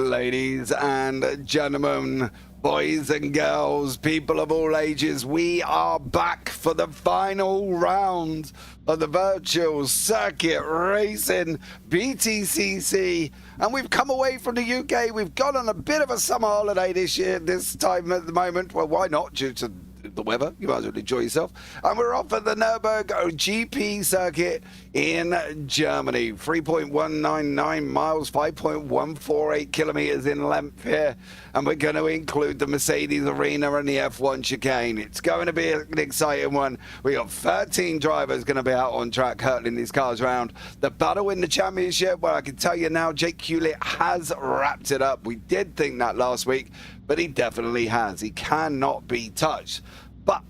Ladies and gentlemen, boys and girls, people of all ages, we are back for the final round of the virtual circuit racing BTCC, and we've come away from the UK. We've gone on a bit of a summer holiday this time at the moment. Well, why not, due to the weather? You might as well enjoy yourself. And we're off at the Nurburgring GP circuit in Germany. 3.199 miles, 5.148 kilometers in length here. And we're going to include the Mercedes Arena and the F1 chicane. It's going to be an exciting one. We got 13 drivers going to be out on track hurtling these cars around. The battle in the championship, well, I can tell you now, Jake Hewlett has wrapped it up. We did think that last week, but he definitely has. He cannot be touched. But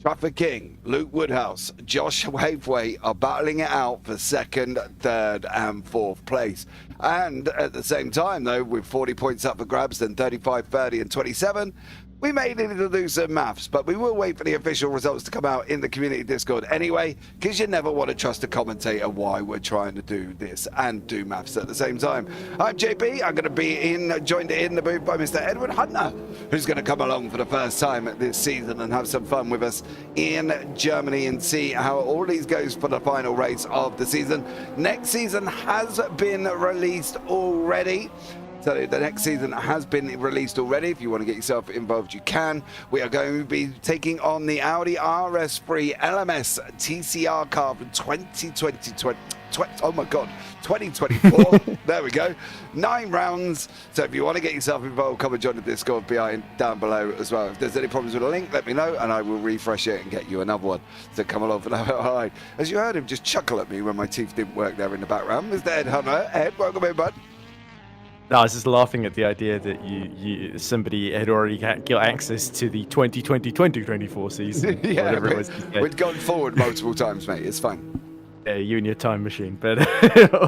Trafford King, Luke Woodhouse, Josh Hafeway are battling it out for second, third and fourth place. And at the same time, though, with 40 points up for grabs, then 35, 30 and 27, we may need to do some maths, but we will wait for the official results to come out in the community Discord anyway, because you never want to trust a commentator why we're trying to do this and do maths at the same time. I'm JP. I'm going to be joined in the booth by Mr. Edward Hunter, who's going to come along for the first time this season and have some fun with us in Germany and see how all these goes for the final race of the season. Next season has been released already. So the next season has been released already. If you want to get yourself involved, you can. We are going to be taking on the Audi RS3 LMS TCR car for 2024. There we go. 9 rounds. So if you want to get yourself involved, come and join the Discord down below as well. If there's any problems with the link, let me know and I will refresh it and get you another one. So come along for that. All right. As you heard him just chuckle at me when my teeth didn't work there in the background, Mr. Ed Hunter. Ed, welcome in, bud. No, I was just laughing at the idea that somebody had already got access to the 2020-2024 season. Yeah, whatever it was. We'd gone forward multiple times, mate. It's fine. Yeah, you and your time machine. But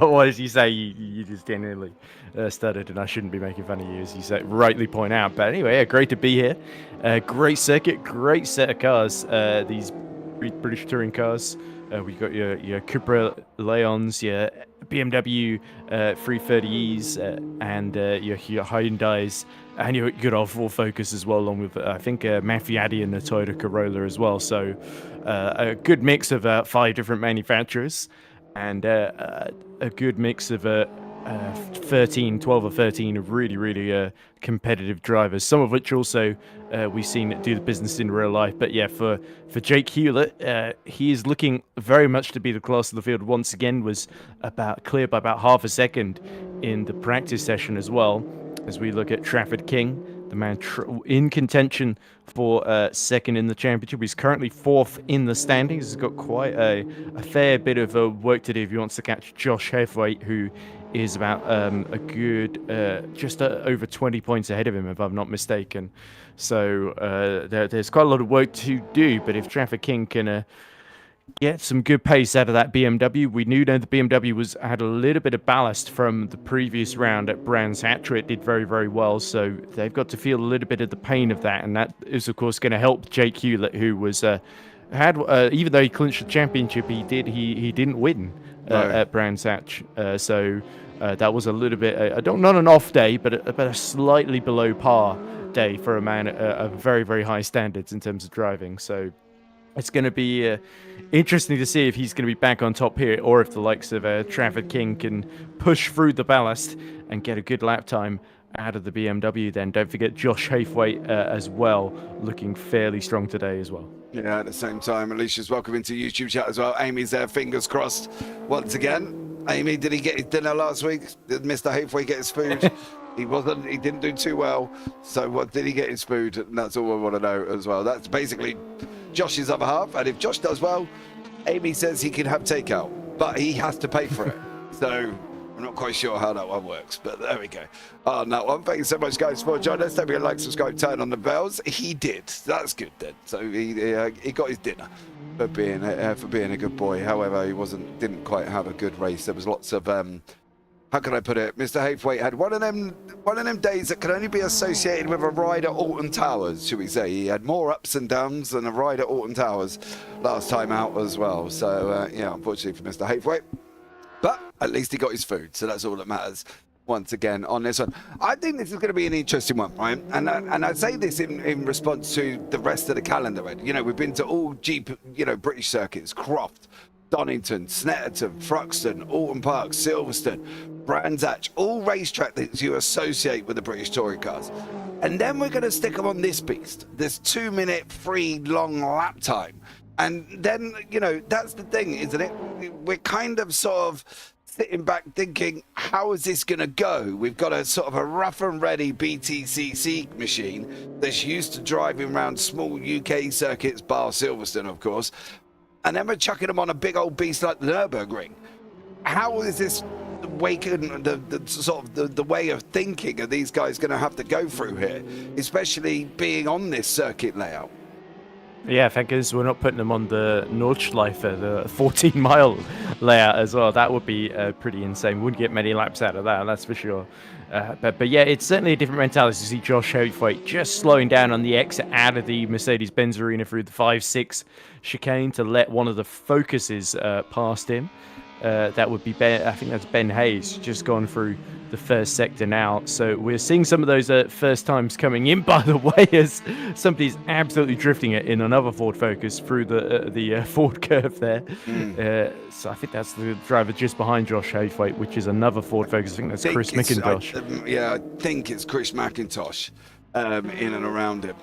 or as you say, you just genuinely stuttered, and I shouldn't be making fun of you, as you rightly point out. But anyway, yeah, great to be here. Great circuit, great set of cars. These British touring cars. We've got your Cupra Leons, your BMW 330Es, and your Hyundais, and your good old Ford Focus as well, along with I think Mafiati and the Toyota Corolla as well. So a good mix of 5 different manufacturers, and a good mix of 12 or 13 of really competitive drivers, some of which also we've seen do the business in real life. But yeah, for Jake Hewlett, he is looking very much to be the class of the field once again. Was clear by about half a second in the practice session as well. As we look at Trafford King, the man in contention for second in the championship. He's currently 4th in the standings. He's got quite a fair bit of work to do if he wants to catch Josh Hafeway, who is about a good just over 20 points ahead of him, if I'm not mistaken. So there's quite a lot of work to do, but if Trafford King can get some good pace out of that BMW, we knew that the BMW had a little bit of ballast from the previous round at Brands Hatch. It did very well, so they've got to feel a little bit of the pain of that, and that is of course going to help Jake Hewlett, who was even though he clinched the championship, he didn't win at Brands Hatch. So that was a little bit not an off day, but a slightly below par day for a man at very high standards in terms of driving. So it's going to be interesting to see if he's going to be back on top here, or if the likes of Trafford King can push through the ballast and get a good lap time out of the BMW. Then don't forget Josh Hafeway as well, looking fairly strong today as well. Yeah, at the same time, Alicia's welcome into YouTube chat as well. Amy's there, fingers crossed once again. Amy, did he get his dinner last week? Did Mr. Hafeway get his food? He didn't do too well. So what did he get his food? And that's all I want to know as well. That's basically Josh's other half. And if Josh does well, Amy says he can have takeout, but he has to pay for it. So I'm not quite sure how that one works, but there we go. On that one, thank you so much, guys, for joining us. Don't forget to like, subscribe, turn on the bells. He did. That's good then. So he got his dinner for being a good boy. However, he didn't quite have a good race. There was lots of how can I put it? Mr. Hafeway had one of them days that can only be associated with a ride at Alton Towers, should we say. He had more ups and downs than a ride at Alton Towers last time out as well. So yeah, unfortunately for Mr. Hafeway. But at least he got his food, so that's all that matters. once again on this one. I think this is going to be an interesting one, right? And I say this in response to the rest of the calendar. Ed. You know, we've been to all British circuits: Croft, Donington, Snetterton, Thruxton, Alton Park, Silverstone, Brands Hatch, all racetrack that you associate with the British touring cars. And then we're going to stick them on this beast, this 2-minute free long lap time. And then, you know, that's the thing, isn't it? We're kind of sort of sitting back thinking, how is this going to go? We've got a sort of a rough and ready BTCC machine that's used to driving around small UK circuits, bar Silverstone, of course. And then we're chucking them on a big old beast like the Nurburgring. How is this awaken the way of thinking of these guys going to have to go through here, especially being on this circuit layout? Yeah, because we're not putting them on the Nordschleife, the 14-mile layout as well. That would be pretty insane. We wouldn't get many laps out of that, that's for sure. But yeah, it's certainly a different mentality to see Josh Hoytvoet just slowing down on the exit out of the Mercedes-Benz arena through the 5-6 chicane to let one of the focuses past him. That would be Ben. I think that's Ben Hayes just gone through the first sector now. So we're seeing some of those first times coming in, by the way, as somebody's absolutely drifting it in another Ford Focus through the Ford curve there. So I think that's the driver just behind Josh Hoytvoet, which is another Ford Focus. I think that's Chris McIntosh. I think it's Chris McIntosh in and around him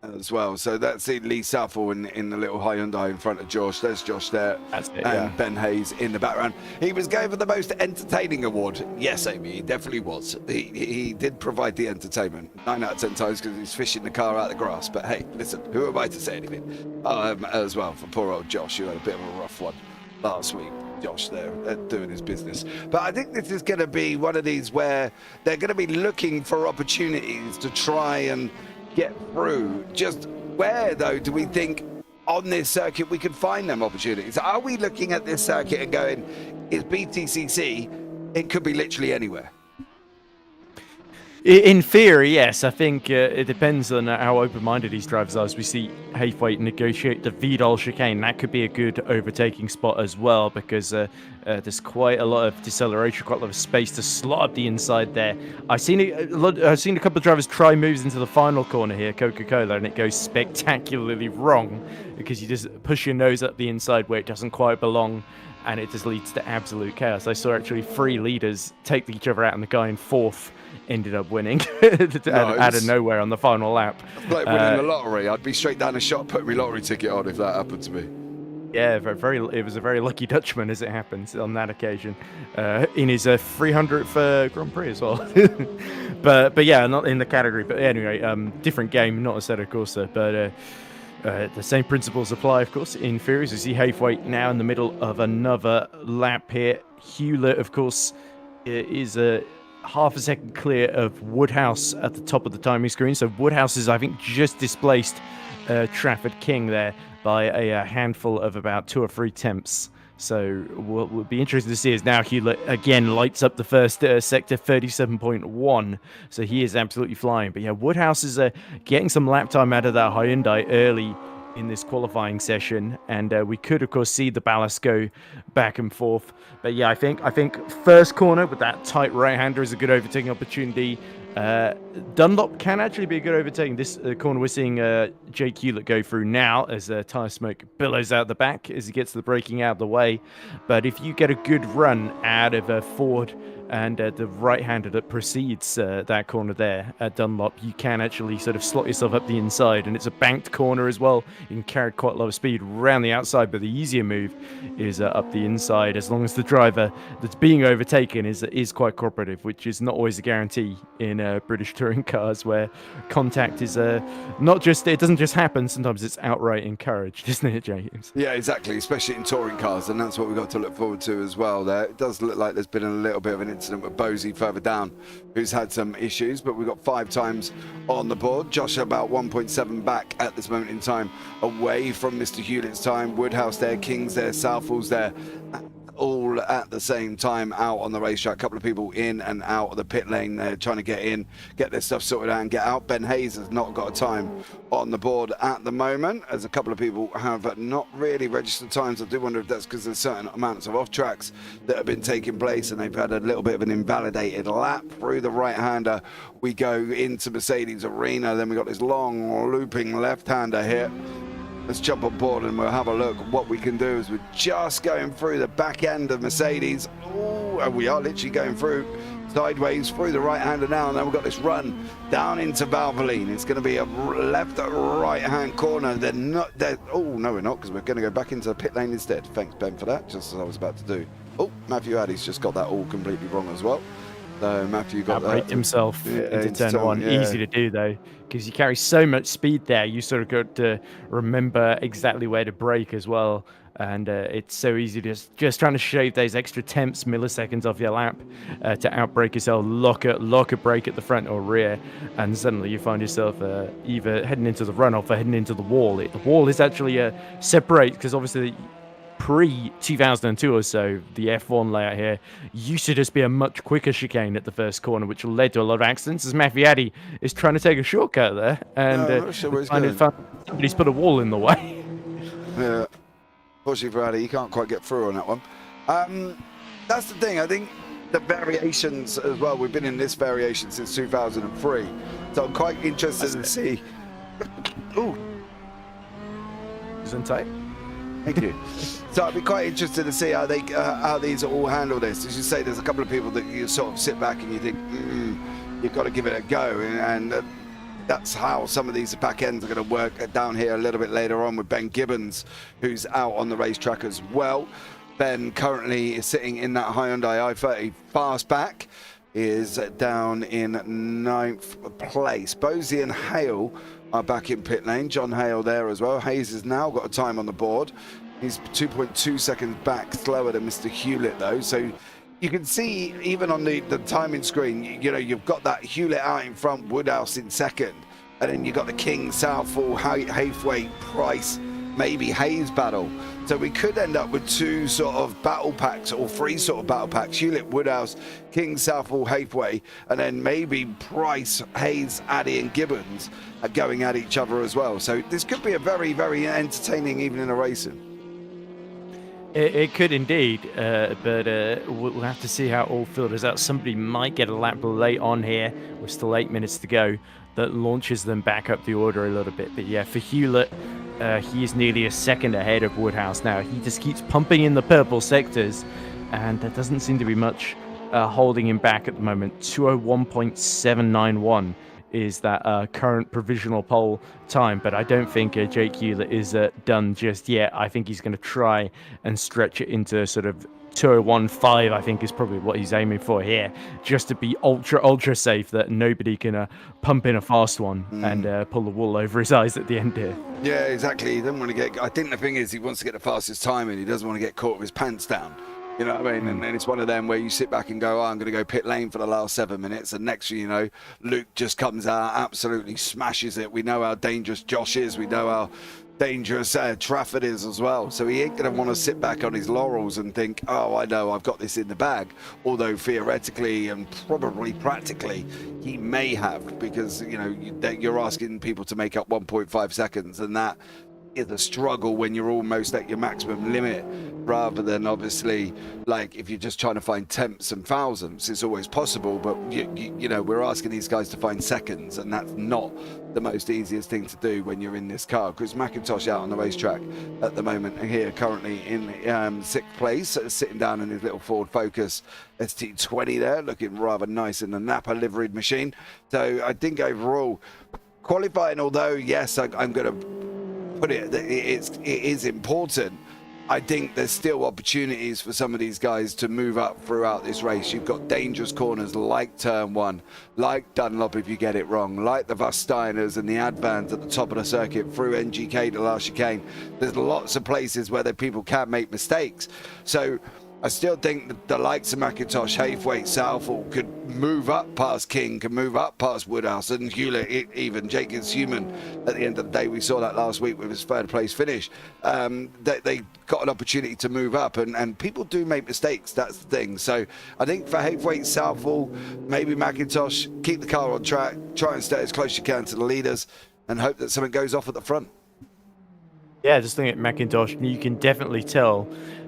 as well. So that's Lee Southall in the little Hyundai in front of Josh. There's Josh there. That's it, and Ben Hayes in the background. He was going for the most entertaining award. Yes, Amy, he definitely was. He did provide the entertainment 9 out of 10 times because he's fishing the car out of the grass. But hey, listen, who am I to say anything? As well, for poor old Josh, who had a bit of a rough one last week. Josh there doing his business. But I think this is going to be one of these where they're going to be looking for opportunities to try and get through. Just where, though, do we think on this circuit we can find them opportunities? Are we looking at this circuit and going, it's BTCC, it could be literally anywhere? In theory, yes. I think it depends on how open-minded these drivers are. As we see Hoytvoet negotiate the Vidal chicane, that could be a good overtaking spot as well, because there's quite a lot of deceleration, quite a lot of space to slot up the inside there. I've seen a couple of drivers try moves into the final corner here, Coca-Cola, and it goes spectacularly wrong because you just push your nose up the inside where it doesn't quite belong, and it just leads to absolute chaos. I saw actually 3 leaders take each other out, and the guy in 4th ended up winning out of nowhere on the final lap. Like winning the lottery. I'd be straight down a shop, putting my lottery ticket on if that happened to me. Yeah, it was a very lucky Dutchman, as it happens, on that occasion, in his 300th Grand Prix as well. but yeah, not in the category. But anyway, different game, not a set of course, but the same principles apply, of course, in theories. You see Hoytvoet now in the middle of another lap here. Hewlett, of course, is half a second clear of Woodhouse at the top of the timing screen. So Woodhouse is, I think, just displaced Trafford King there by a handful of about 2 or 3 tenths. So what will be interesting to see is now Hewlett again lights up the first sector, 37.1. So he is absolutely flying. But yeah, Woodhouse is getting some lap time out of that Hyundai early in this qualifying session, and we could of course see the ballast go back and forth. But yeah, I think first corner with that tight right-hander is a good overtaking opportunity. Dunlop can actually be a good overtaking. This corner we're seeing Jake Hewlett go through now as tyre smoke billows out the back as he gets the braking out of the way. But if you get a good run out of Ford and the right-hander that precedes that corner there at Dunlop, you can actually sort of slot yourself up the inside, and it's a banked corner as well. You can carry quite a lot of speed around the outside, but the easier move is up the inside, as long as the driver that's being overtaken is quite cooperative, which is not always a guarantee in British touring cars, where contact is not just, it doesn't just happen, sometimes it's outright encouraged, isn't it, James? Yeah, exactly, especially in touring cars, and that's what we've got to look forward to as well there. It does look like there's been a little bit of an incident with Bosey further down, who's had some issues, but we've got 5 times on the board. Josh about 1.7 back at this moment in time, away from Mr. Hewlett's time. Woodhouse there, King's there, Southall's there, all all at the same time out on the racetrack. A couple of people in and out of the pit lane. They're trying to get in, get their stuff sorted out and get out. Ben Hayes has not got a time on the board at the moment, as a couple of people have not really registered times. I do wonder if that's because there's certain amounts of off tracks that have been taking place and they've had a little bit of an invalidated lap. Through the right-hander we go into Mercedes Arena. Then we got this long looping left-hander here. Let's jump on board and we'll have a look. What we can do is we're just going through the back end of Mercedes. Oh, and we are literally going through sideways through the right-hander now, and then we've got this run down into Valvoline. It's going to be a left right-hand corner. They're not there. Oh, no, we're not, because we're going to go back into the pit lane instead. Thanks, Ben, for that, just as I was about to do. Oh, Matthew Addy's just got that all completely wrong as well. So Matthew got that. Himself into turn one. Yeah. Easy to do, though, because you carry so much speed there. You sort of got to remember exactly where to brake as well. And it's so easy to just trying to shave those extra tenths, milliseconds off your lap to outbrake yourself, lock a brake at the front or rear, and suddenly you find yourself either heading into the runoff or heading into the wall. The wall is actually separate, because obviously pre-2002 or so, the F1 layout here used to just be a much quicker chicane at the first corner, which led to a lot of accidents, as Matthew Addy is trying to take a shortcut there, and somebody's put a wall in the way. Yeah. Fortunately for Addy, he can't quite get through on that one. That's the thing. I think the variations as well. We've been in this variation since 2003, so I'm quite interested to see. Ooh, isn't tight? Thank you. So I'd be quite interested to see how they how these all handle this. As you say, there's a couple of people that you sort of sit back and you think you've got to give it a go, and that's how some of these back ends are going to work down here a little bit later on with Ben Gibbons, who's out on the racetrack as well. Ben currently is sitting in that Hyundai i30 fastback, is down in 9th place. Bosey and Hale are back in pit lane. John Hale there as well. Hayes has now got a time on the board. He's 2.2 seconds back slower than Mr. Hewlett though, so you can see even on the timing screen, you know, you've got that Hewlett out in front, Woodhouse in second, and then you've got the King, Southall, Hathwaite, Price, maybe Hayes battle. So we could end up with two sort of battle packs, or three sort of battle packs: Hewlett, Woodhouse, King, Southall, Hathwaite, and then maybe Price, Hayes, Addy and Gibbons are going at each other as well. So this could be a very, very entertaining evening of racing. It could indeed, but we'll have to see how it all filters out. Somebody might get a lap late on here. We're still 8 minutes to go. That launches them back up the order a little bit. But yeah, for Hewlett, he is nearly a second ahead of Woodhouse now. He just keeps pumping in the purple sectors, and there doesn't seem to be much holding him back at the moment. 201.791 is that current provisional pole time, but I don't think Jake Hewlett is done just yet. I think he's going to try and stretch it into sort of 201.5, I think is probably what he's aiming for here, just to be ultra safe, that nobody can pump in a fast one and pull the wool over his eyes at the end here. Yeah, exactly. He doesn't want to get, I think the thing is, he wants to get the fastest time in. He doesn't want to get caught with his pants down. You know what I mean? And it's one of them where you sit back and go, I'm going to go pit lane for the last 7 minutes. And next thing you know, Luke just comes out, absolutely smashes it. We know how dangerous Josh is. We know how dangerous Trafford is as well. So he ain't going to want to sit back on his laurels and think, oh, I know, I've got this in the bag. Although theoretically and probably practically, he may have, because, you know, you're asking people to make up 1.5 seconds, and that is a struggle when you're almost at your maximum limit, rather than obviously like if you're just trying to find tenths and thousandths. It's always possible, but you know, we're asking these guys to find seconds, and that's not the most easiest thing to do when you're in this car. Because McIntosh out on the racetrack at the moment here, currently in 6th place, sitting down in his little Ford Focus ST20 there, looking rather nice in the Napa liveried machine. So I think overall qualifying, although yes, I'm going to put it is important, I think there's still opportunities for some of these guys to move up throughout this race. You've got dangerous corners like turn 1, like Dunlop if you get it wrong, like the Vasteiners and the Advans at the top of the circuit, through NGK to last chicane. There's lots of places where the people can make mistakes. So I still think that the likes of McIntosh, Haythwaite, Southall could move up past King, could move up past Woodhouse and Hewlett, even Jenkins Human. At the end of the day, we saw that last week with his third place finish. They got an opportunity to move up, and people do make mistakes. That's the thing. So I think for Haythwaite, Southall, maybe McIntosh, keep the car on track, try and stay as close as you can to the leaders, and hope that something goes off at the front. Yeah, just looking at McIntosh, you can definitely tell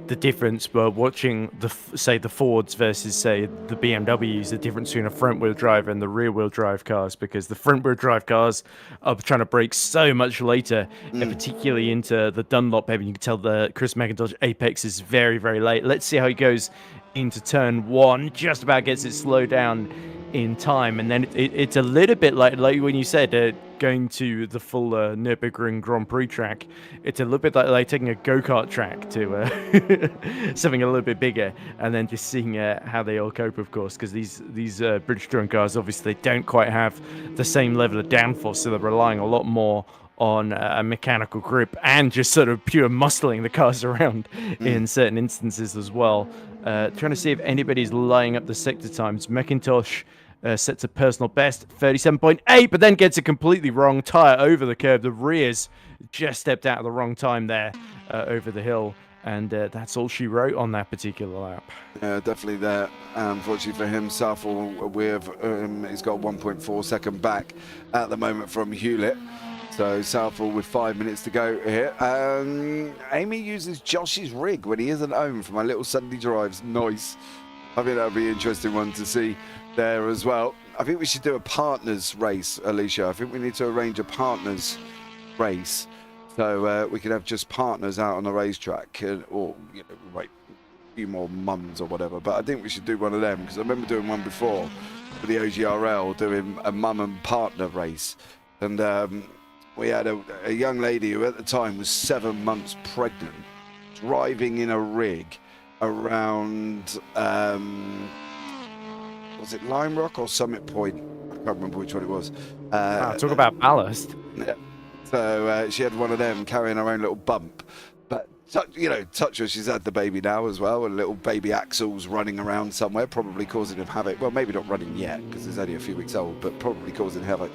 the difference by watching the Fords versus say the BMWs, the difference between a front wheel drive and the rear wheel drive cars, because the front wheel drive cars are trying to brake so much later, and particularly into the Dunlop heavy. You can tell the Chris McIntosh apex is very, very late. Let's see how he goes into turn one, just about gets it slowed down in time, and then it's a little bit like when you said going to the full Nurburgring Grand Prix track. It's a little bit like taking a go-kart track to something a little bit bigger, and then just seeing how they all cope, of course, because these British touring cars obviously don't quite have the same level of downforce, so they're relying a lot more on a mechanical grip and just sort of pure muscling the cars around in certain instances as well. Trying to see if anybody's lining up the sector times. McIntosh sets a personal best, 37.8, but then gets a completely wrong tyre over the curb. The rears just stepped out at the wrong time there over the hill, and that's all she wrote on that particular lap. Yeah, definitely there. Unfortunately for him, Southall with he's got 1.4 second back at the moment from Hewlett. So Southall with 5 minutes to go here. Amy uses Josh's rig when he isn't home for my little Sunday drives. Nice. I think that'll be an interesting one to see there as well. I think we should do a partners race, Alicia. I think we need to arrange a partners race so we can have just partners out on the racetrack, or like a few more mums or whatever. But I think we should do one of them, because I remember doing one before for the OGRL, doing a mum and partner race, and we had a young lady who at the time was 7 months pregnant, driving in a rig around, was it Lime Rock or Summit Point? I can't remember which one it was. Talk about ballast. Yeah. So she had one of them carrying her own little bump. But, touch her, she's had the baby now as well, and little baby Axel's running around somewhere, probably causing him havoc. Well, maybe not running yet, because it's only a few weeks old, but probably causing havoc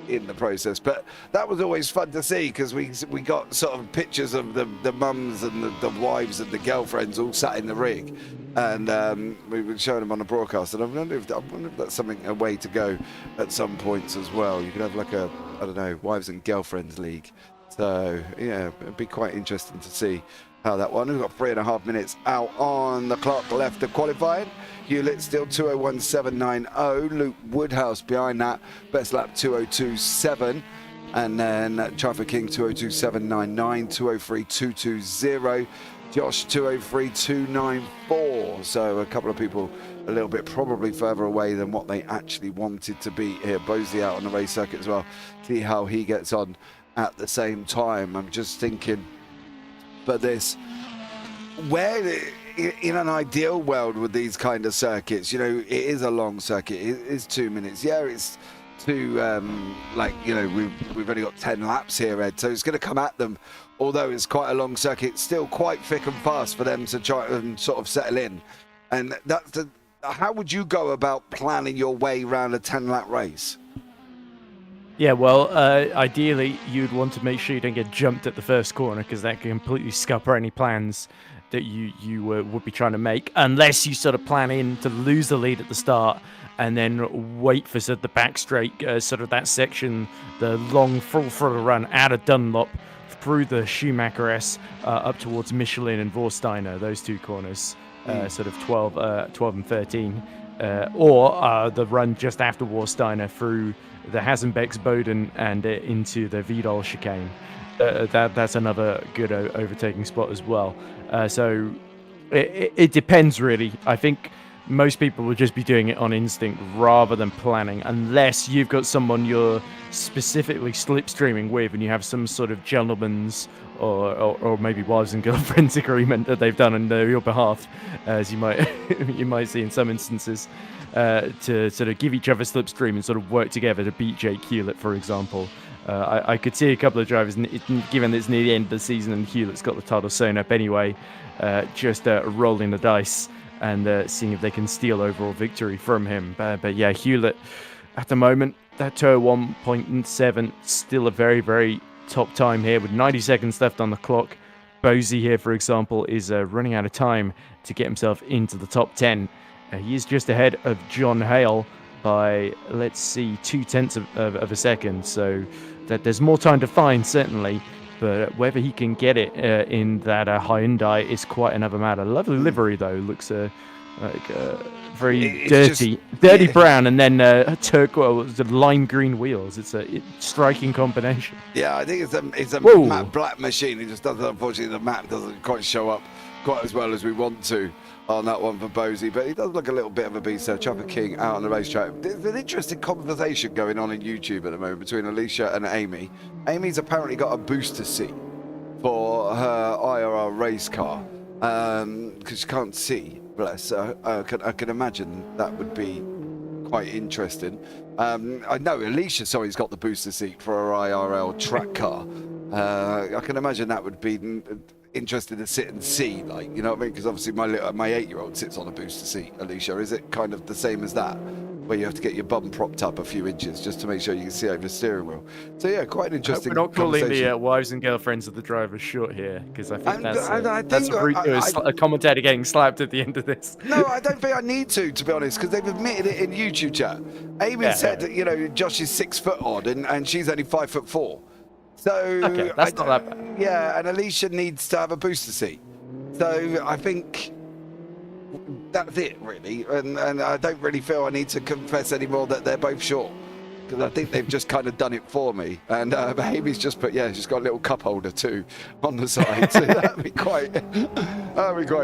in the process. But that was always fun to see, because we got sort of pictures of the mums and the wives and the girlfriends all sat in the rig, and we were showing them on the broadcast. And I wonder if that's a way to go at some points as well. You could have like a, I don't know, wives and girlfriends league. So yeah, it'd be quite interesting to see how that one. We've got 3.5 minutes out on the clock left of qualifying. Hewlett still 201.790. Luke Woodhouse behind that, best lap 202.7, and then Traffic King 202.799, 203.220, Josh 203.294. So a couple of people a little bit probably further away than what they actually wanted to be here. Bosley out on the race circuit as well. See how he gets on at the same time. I'm just thinking for this, where in an ideal world with these kind of circuits, it is a long circuit, it is 2 minutes, yeah, it's two we've only got 10 laps here, Ed, so it's going to come at them. Although it's quite a long circuit, it's still quite thick and fast for them to try and sort of settle in. And how would you go about planning your way around a 10-lap race? Yeah, well, ideally, you'd want to make sure you don't get jumped at the first corner, because that can completely scupper any plans that you would be trying to make, unless you sort of plan in to lose the lead at the start and then wait for sort of the back straight, sort of that section, the long full throttle run out of Dunlop through the Schumacher S up towards Michelin and Vorsteiner, those two corners, sort of 12 and 13, or the run just after Vorsteiner through the Hasenbecks, Bowden, and into the Vidal chicane. That's another good overtaking spot as well. So it depends, really. I think most people will just be doing it on instinct rather than planning, unless you've got someone you're specifically slipstreaming with and you have some sort of gentleman's or maybe wives and girlfriends agreement that they've done on your behalf, as you might see in some instances, to sort of give each other slipstream and sort of work together to beat Jake Hewlett, for example. I could see a couple of drivers, given that it's near the end of the season and Hewlett's got the title sewn up anyway, just rolling the dice and seeing if they can steal overall victory from him. But yeah, Hewlett at the moment, that 201.7, still a very, very top time here with 90 seconds left on the clock. Bosey here, for example, is running out of time to get himself into the top 10. He is just ahead of John Hale by, let's see, 0.2 of a second. So that there's more time to find, certainly. But whether he can get it in that Hyundai is quite another matter. Lovely livery, though. Looks like very dirty brown, and then turquoise, the lime green wheels. It's a striking combination. Yeah, I think it's a matte black machine. It just doesn't, unfortunately, the matte doesn't quite show up quite as well as we want to on that one for Bosey, but he does look a little bit of a beast. Traffic King out on the racetrack. There's an interesting conversation going on in YouTube at the moment between Alicia and Amy. Amy's apparently got a booster seat for her IRL race car because she can't see. Bless her. I can imagine that would be quite interesting. I know Alicia, sorry, has got the booster seat for her IRL track car. I can imagine that would be interesting to sit and see, like, you know what I mean? Because obviously my 8-year-old sits on a booster seat. Alicia, is it kind of the same as that, where you have to get your bum propped up a few inches just to make sure you can see over the steering wheel? So yeah, quite an interesting. We're not calling the wives and girlfriends of the drivers short here, because I think that's a commentator getting slapped at the end of this. No, I don't think I need to be honest, because they've admitted it in YouTube chat. Amy said that, you know, Josh is 6 foot odd and she's only 5'4". So okay, that's not that bad. Yeah, and Alicia needs to have a booster seat. So I think that's it, really. And I don't really feel I need to confess anymore that they're both short, because I think they've just kind of done it for me. And Amy's just put, she's got a little cup holder too on the side. So that'd be quite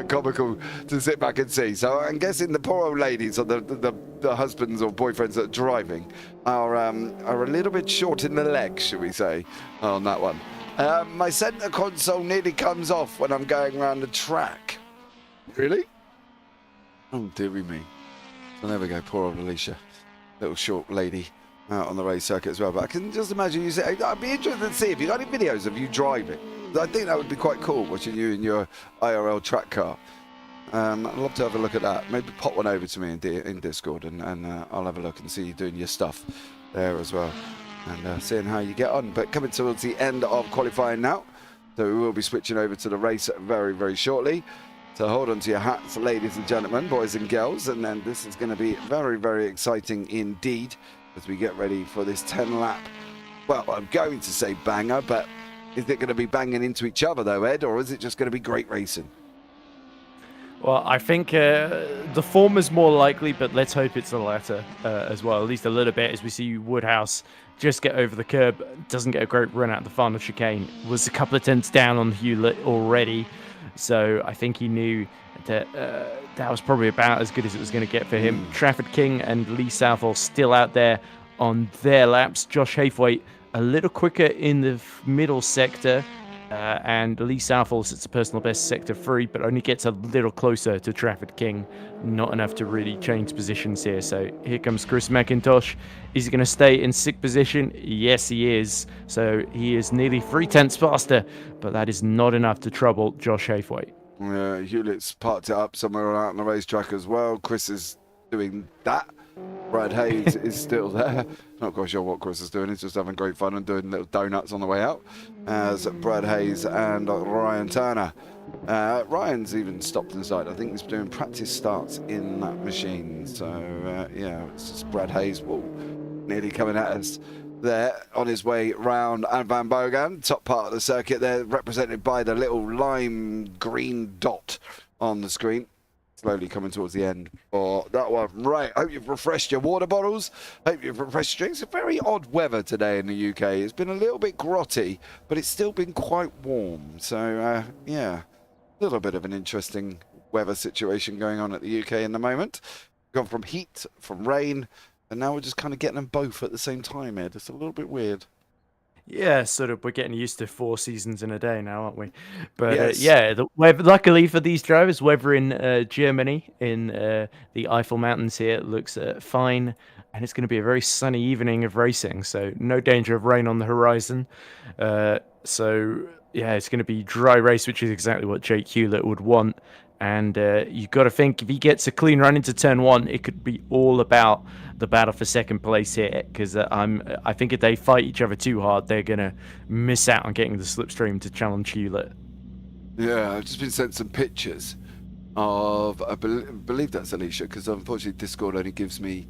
comical to sit back and see. So I'm guessing the poor old ladies, or the husbands or boyfriends that are driving, are a little bit short in the legs, should we say, on that one. My centre console nearly comes off when I'm going around the track. Really? Oh, dearie me. So there we go, poor old Alicia. Little short lady out on the race circuit as well. But I can just imagine you say, I'd be interested to see if you got any videos of you driving. I think that would be quite cool, watching you in your IRL track car. I'd love to have a look at that. Maybe pop one over to me in Discord, and I'll have a look and see you doing your stuff there as well, and seeing how you get on. But coming towards the end of qualifying now, so we will be switching over to the race very, very shortly. So hold on to your hats, ladies and gentlemen, boys and girls, and then this is going to be very, very exciting indeed as we get ready for this 10-lap. Well, I'm going to say banger, but is it going to be banging into each other though, Ed, or is it just going to be great racing? Well, I think the former's more likely, but let's hope it's the latter as well, at least a little bit, as we see Woodhouse just get over the curb, doesn't get a great run out the final chicane, was a couple of tenths down on Hewlett already, so I think he knew that that was probably about as good as it was going to get for him. Trafford King and Lee Southall still out there on their laps. Josh Haythwaite a little quicker in the middle sector, and Lee Southall sits a personal best sector 3, but only gets a little closer to Trafford King. Not enough to really change positions here. So here comes Chris McIntosh. Is he going to stay in 6th position? Yes, he is. So he is nearly 3 tenths faster, but that is not enough to trouble Josh Haythwaite. Hewlett's parked it up somewhere out on the racetrack as well. Chris is doing that. Brad Hayes is still there. Not quite sure what Chris is doing. He's just having great fun and doing little donuts on the way out. As Brad Hayes and Ryan Turner. Ryan's even stopped inside. I think he's doing practice starts in that machine. So, it's just Brad Hayes nearly coming at us there on his way round Van Bogan. Top part of the circuit there, represented by the little lime green dot on the screen. Slowly coming towards the end for that one. Right, hope you've refreshed your water bottles. Hope you've refreshed your drinks. It's a very odd weather today in the UK. It's been a little bit grotty, but it's still been quite warm. So, a little bit of an interesting weather situation going on at the UK in the moment. Gone from heat, from rain, and now we're just kind of getting them both at the same time, Ed. It's a little bit weird. Yeah, sort of. We're getting used to 4 seasons in a day now, aren't we? But Yes. yeah, luckily for these drivers, weather in Germany, in the Eifel Mountains here, looks fine, and it's going to be a very sunny evening of racing. So no danger of rain on the horizon. So yeah, it's going to be dry race, which is exactly what Jake Hewlett would want. And you've got to think if he gets a clean run into turn 1, it could be all about the battle for second place here. Because I think if they fight each other too hard, they're gonna miss out on getting the slipstream to challenge Hewlett. Yeah, I've just been sent some pictures of, I believe that's Alicia, because unfortunately Discord only gives me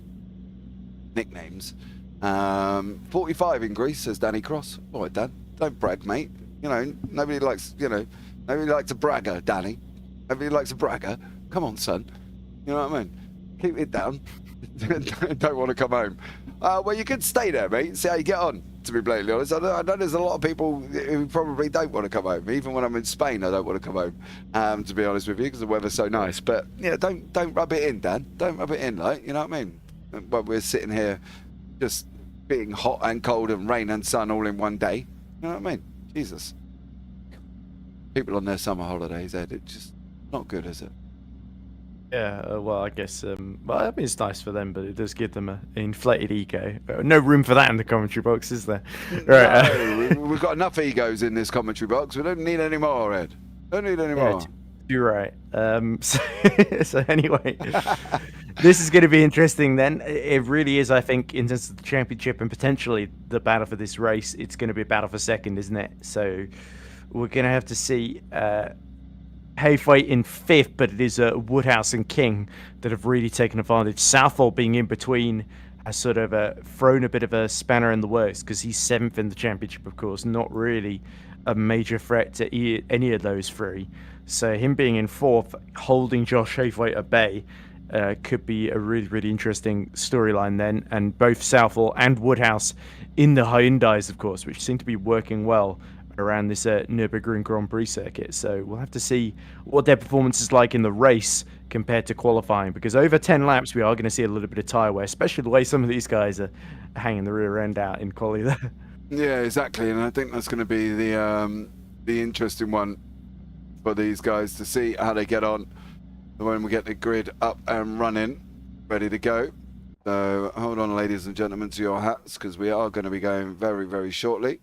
nicknames. 45 in Greece, says Danny Cross. All right, Dan, don't brag, mate. You know, nobody likes a bragger, Danny. Nobody likes a bragger. Come on, son. You know what I mean? Keep it down. Don't want to come home. Well, you could stay there, mate. See how you get on, to be blatantly honest. I know there's a lot of people who probably don't want to come home. Even when I'm in Spain, I don't want to come home, to be honest with you, because the weather's so nice. But, yeah, don't rub it in, Dan. Don't rub it in, like, you know what I mean? But we're sitting here just being hot and cold and rain and sun all in one day. You know what I mean? Jesus. People on their summer holidays, Ed, it's just not good, is it? Yeah, well, I guess, well, I mean, it's nice for them, but it does give them an inflated ego. No room for that in the commentary box, is there? Right. No, we've got enough egos in this commentary box. We don't need any more, Ed. Don't need any more. You're right. So anyway, this is going to be interesting then. It really is, I think, in terms of the championship and potentially the battle for this race, it's going to be a battle for second, isn't it? So we're going to have to see Haythwaite in 5th, but it is Woodhouse and King that have really taken advantage. Southall being in between has sort of thrown a bit of a spanner in the works because he's 7th in the championship, of course, not really a major threat to any of those three. So him being in 4th, holding Josh Haythwaite at bay, could be a really, really interesting storyline then. And both Southall and Woodhouse in the Hyundais, of course, which seem to be working well around this Nurburgring Grand Prix circuit. So we'll have to see what their performance is like in the race compared to qualifying, because over 10 laps we are going to see a little bit of tyre wear, especially the way some of these guys are hanging the rear end out in quali there. Yeah, exactly, and I think that's going to be the interesting one for these guys to see how they get on when we get the grid up and running, ready to go. So hold on, ladies and gentlemen, to your hats, because we are going to be going very, very shortly.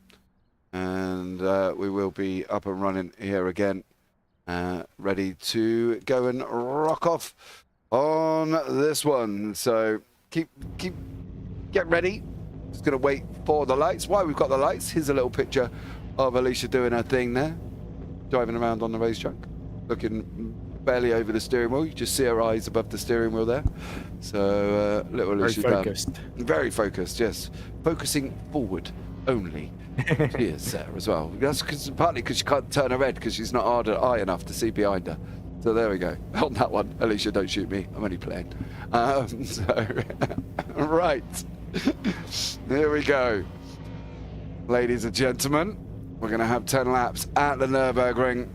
And we will be up and running here again, ready to go and rock off on this one. So get ready. Just gonna wait for the lights. While we've got the lights, here's a little picture of Alicia doing her thing there, driving around on the racetrack, looking barely over the steering wheel. You just see her eyes above the steering wheel there. So little Alicia, very focused. Very focused, yes, focusing forward only. She is there as well. That's partly because she can't turn her head because she's not high enough to see behind her. So there we go. On that one, Alicia, don't shoot me. I'm only playing. Right. Here we go. Ladies and gentlemen, we're going to have 10 laps at the Nurburgring.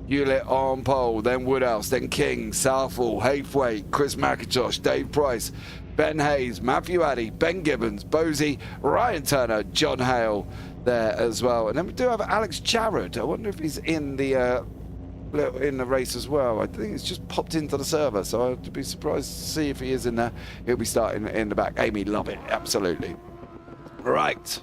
Hewlett on pole, then Woodhouse, then King, Southall, Haythwaite, Chris McIntosh, Dave Price, Ben Hayes, Matthew Addy, Ben Gibbons, Bosey, Ryan Turner, John Hale there as well. And then we do have Alex Jarrett. I wonder if he's in the race as well. I think it's just popped into the server, so I'd be surprised to see if he is in there. He'll be starting in the back. Amy, love it, absolutely. Right.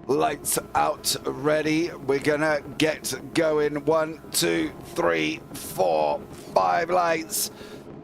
Lights out, ready. We're gonna get going. 1, 2, 3, 4, 5 lights.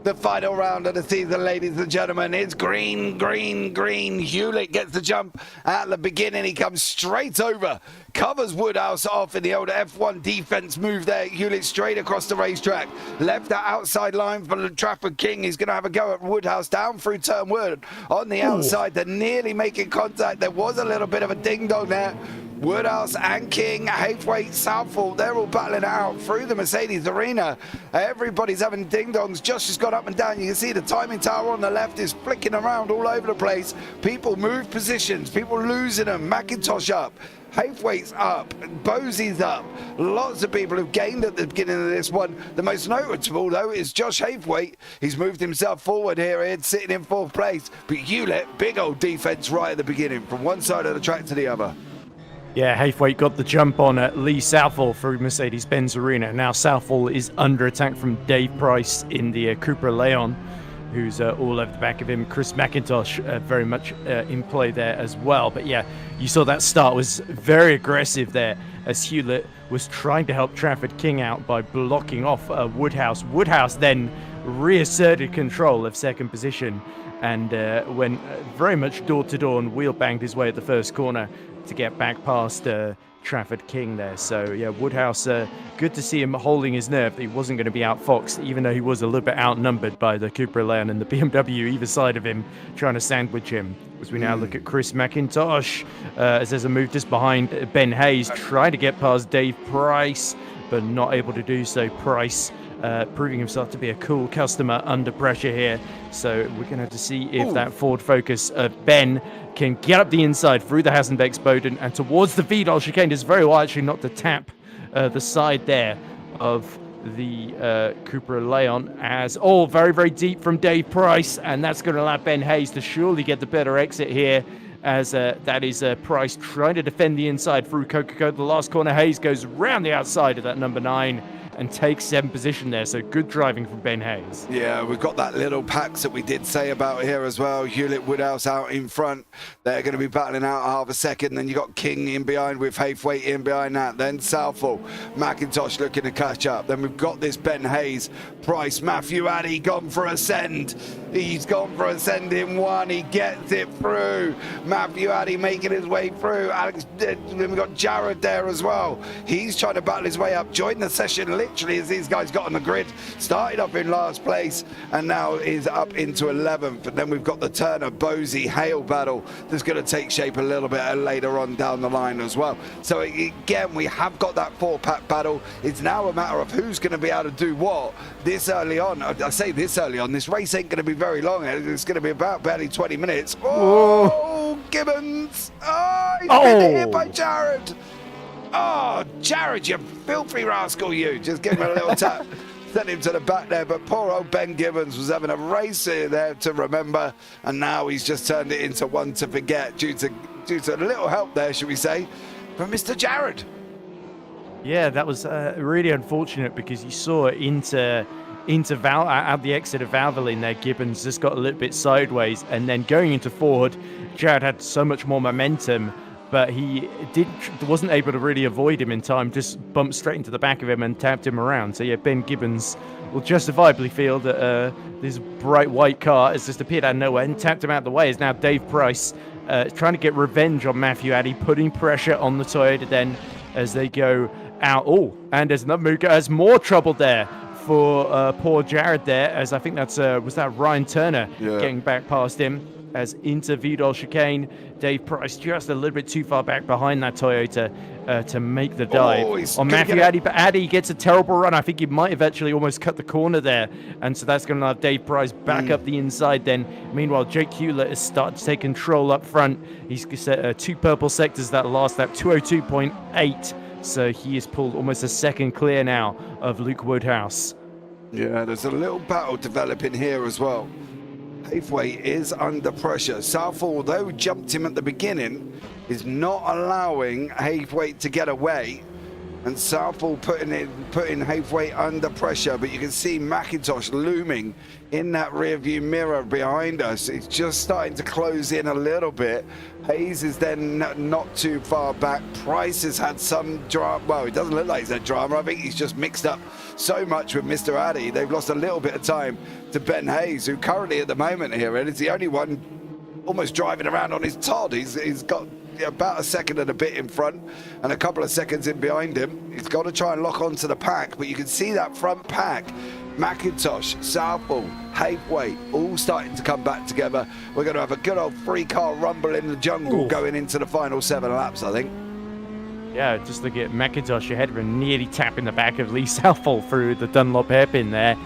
The final round of the season, ladies and gentlemen, is green, green, green. Hewlett gets the jump at the beginning. He comes straight over, covers Woodhouse off in the old F1 defense move there. Hewlett straight across the racetrack. Left that outside line for the Trafford King. He's going to have a go at Woodhouse down through turn 1 on the outside. They're nearly making contact. There was a little bit of a ding-dong there. Woodhouse and King, Haythwaite, Southall, they're all battling it out through the Mercedes arena. Everybody's having ding-dongs. Josh has got up and down. You can see the timing tower on the left is flicking around all over the place. People move positions. People losing them. McIntosh up. Haythwaite's up, Bosey's up. Lots of people have gained at the beginning of this one. The most notable, though, is Josh Haythwaite. He's moved himself forward here, sitting in 4th place. But Hewlett, big old defense right at the beginning, from one side of the track to the other. Yeah, Haythwaite got the jump on Lee Southall through Mercedes-Benz Arena. Now Southall is under attack from Dave Price in the Cupra Leon, who's all over the back of him. Chris McIntosh very much in play there as well. But yeah, you saw that start was very aggressive there as Hewlett was trying to help Trafford King out by blocking off Woodhouse. Woodhouse then reasserted control of 2nd position and went very much door-to-door and wheel-banged his way at the first corner to get back past Trafford King there. So yeah, Woodhouse, good to see him holding his nerve that he wasn't going to be outfoxed, even though he was a little bit outnumbered by the Cupra Leon and the BMW either side of him, trying to sandwich him. As we now look at Chris McIntosh, as there's a move just behind Ben Hayes, trying to get past Dave Price, but not able to do so. Price proving himself to be a cool customer under pressure here. So we're going to have to see if that Ford Focus of Ben can get up the inside through the Hasenbeck's Bowden and towards the Vidal chicane. It's very well actually not to tap the side there of the Cupra Leon as very, very deep from Dave Price, and that's going to allow Ben Hayes to surely get the better exit here, as that is Price trying to defend the inside through Coca-Cola. The last corner, Hayes goes round the outside of that number 9 and takes 7th position there. So good driving from Ben Hayes. Yeah, we've got that little packs that we did say about here as well. Hewlett, Woodhouse out in front. They're going to be battling out half a second. Then you got King in behind with Haythwaite in behind that. Then Southall, McIntosh looking to catch up. Then we've got this Ben Hayes, Price, Matthew Addy gone for a send. He's gone for a send in 1. He gets it through. Matthew Addy making his way through. Then we've got Jared there as well. He's trying to battle his way up. Joined the session literally as these guys got on the grid. Started off in last place and now is up into 11th. And then we've got the Turner Bosey Hale battle that's going to take shape a little bit later on down the line as well. So again, we have got that 4-pack battle. It's now a matter of who's going to be able to do what this early on. I say this early on. This race ain't going to be very long. It's going to be about barely 20 minutes. Oh, Gibbons! Oh, he's been hit by Jared. Oh, Jared, you filthy rascal, you. Just give him a little tap. Sent him to the back there, but poor old Ben Gibbons was having a race here there to remember, and now he's just turned it into one to forget due to a little help there, should we say, from Mr. Jared. Yeah, that was really unfortunate because you saw into at the exit of Valvoline there, Gibbons just got a little bit sideways, and then going into forward, Jared had so much more momentum, but he wasn't able to really avoid him in time, just bumped straight into the back of him and tapped him around. So yeah, Ben Gibbons will justifiably feel that this bright white car has just appeared out of nowhere and tapped him out of the way. Is now Dave Price trying to get revenge on Matthew Addy, putting pressure on the Toyota then as they go out. Oh, and there's another move, has more trouble there for poor Jared there, as I think that's was that Ryan Turner getting back past him as into Vidal chicane. Dave Price just a little bit too far back behind that Toyota to make the dive on Matthew Addy, but Addy gets a terrible run. I think he might have actually almost cut the corner there, and so that's going to have Dave Price back up the inside then. Meanwhile, Jake Hewlett has started to take control up front. He's set 2 purple sectors that last lap, 202.8. So he has pulled almost a second clear now of Luke Woodhouse. Yeah, there's a little battle developing here as well. Haythwaite is under pressure. Southall, although jumped him at the beginning, is not allowing Haythwaite to get away. And Southall putting Haythwaite under pressure, but you can see McIntosh looming in that rear view mirror behind us. It's just starting to close in a little bit. Hayes is then not too far back. Price has had some drama. Well, it doesn't look like he's had drama. I think he's just mixed up so much with Mr. Addy. They've lost a little bit of time to Ben Hayes, who currently at the moment here is the only one almost driving around on his Todd. He's got about a second and a bit in front and a couple of seconds in behind him. He's got to try and lock onto the pack, but you can see that front pack, McIntosh, Southall, Haythwaite, all starting to come back together. We're going to have a good old 3-car rumble in the jungle going into the final 7 laps, I think. Yeah, just look at McIntosh ahead of him, nearly tapping the back of Lee Southall through the Dunlop hairpin there.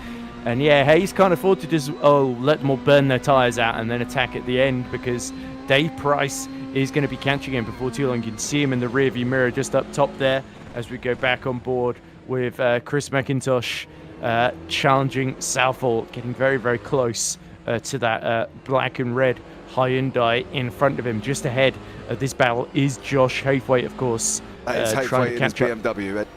And yeah, Hayes can't afford to just let them all burn their tires out and then attack at the end, because Dave Price is going to be catching him before too long. You can see him in the rearview mirror just up top there as we go back on board with Chris McIntosh challenging Southall, getting very, very close to that black and red Hyundai in front of him. Just ahead of this battle is Josh Haythwaite, of course. It's Haythwaite in his BMW, Ed.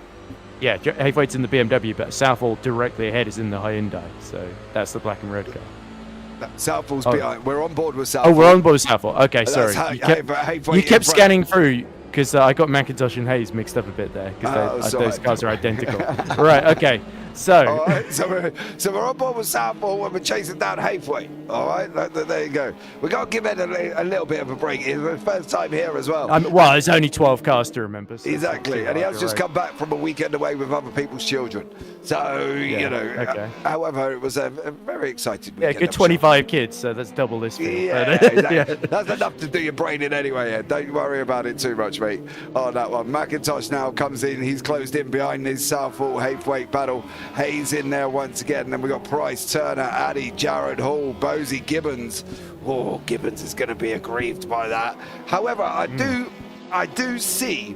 Yeah, Haythwaite's in the BMW, but Southall directly ahead is in the Hyundai. So that's the black and red car. Southall's behind. We're on board with Southall. Oh, we're on board with Southall. Okay, sorry. You kept scanning through, because I got McIntosh and Hayes mixed up a bit there, because those cars are identical. Right, okay. So, all right, so we're on board with Southall and we're chasing down Haythwaite. All right, there you go. We've got to give Ed a little bit of a break. It's the first time here as well. Well, there's only 12 cars to remember. So exactly, and he has just come back from a weekend away with other people's children. So, however, it was a very exciting weekend. Yeah, good 25 kids, so that's double this field. Yeah, exactly. That's enough to do your brain in anyway, Ed. Don't worry about it too much, mate, on that one. McIntosh now comes in. He's closed in behind his Southall Haythwaite battle. Hayes in there once again, and then we got Price, Turner, Addy, Jared, Hall, Bosey, Gibbons. Oh, Gibbons is going to be aggrieved by that. However, I do see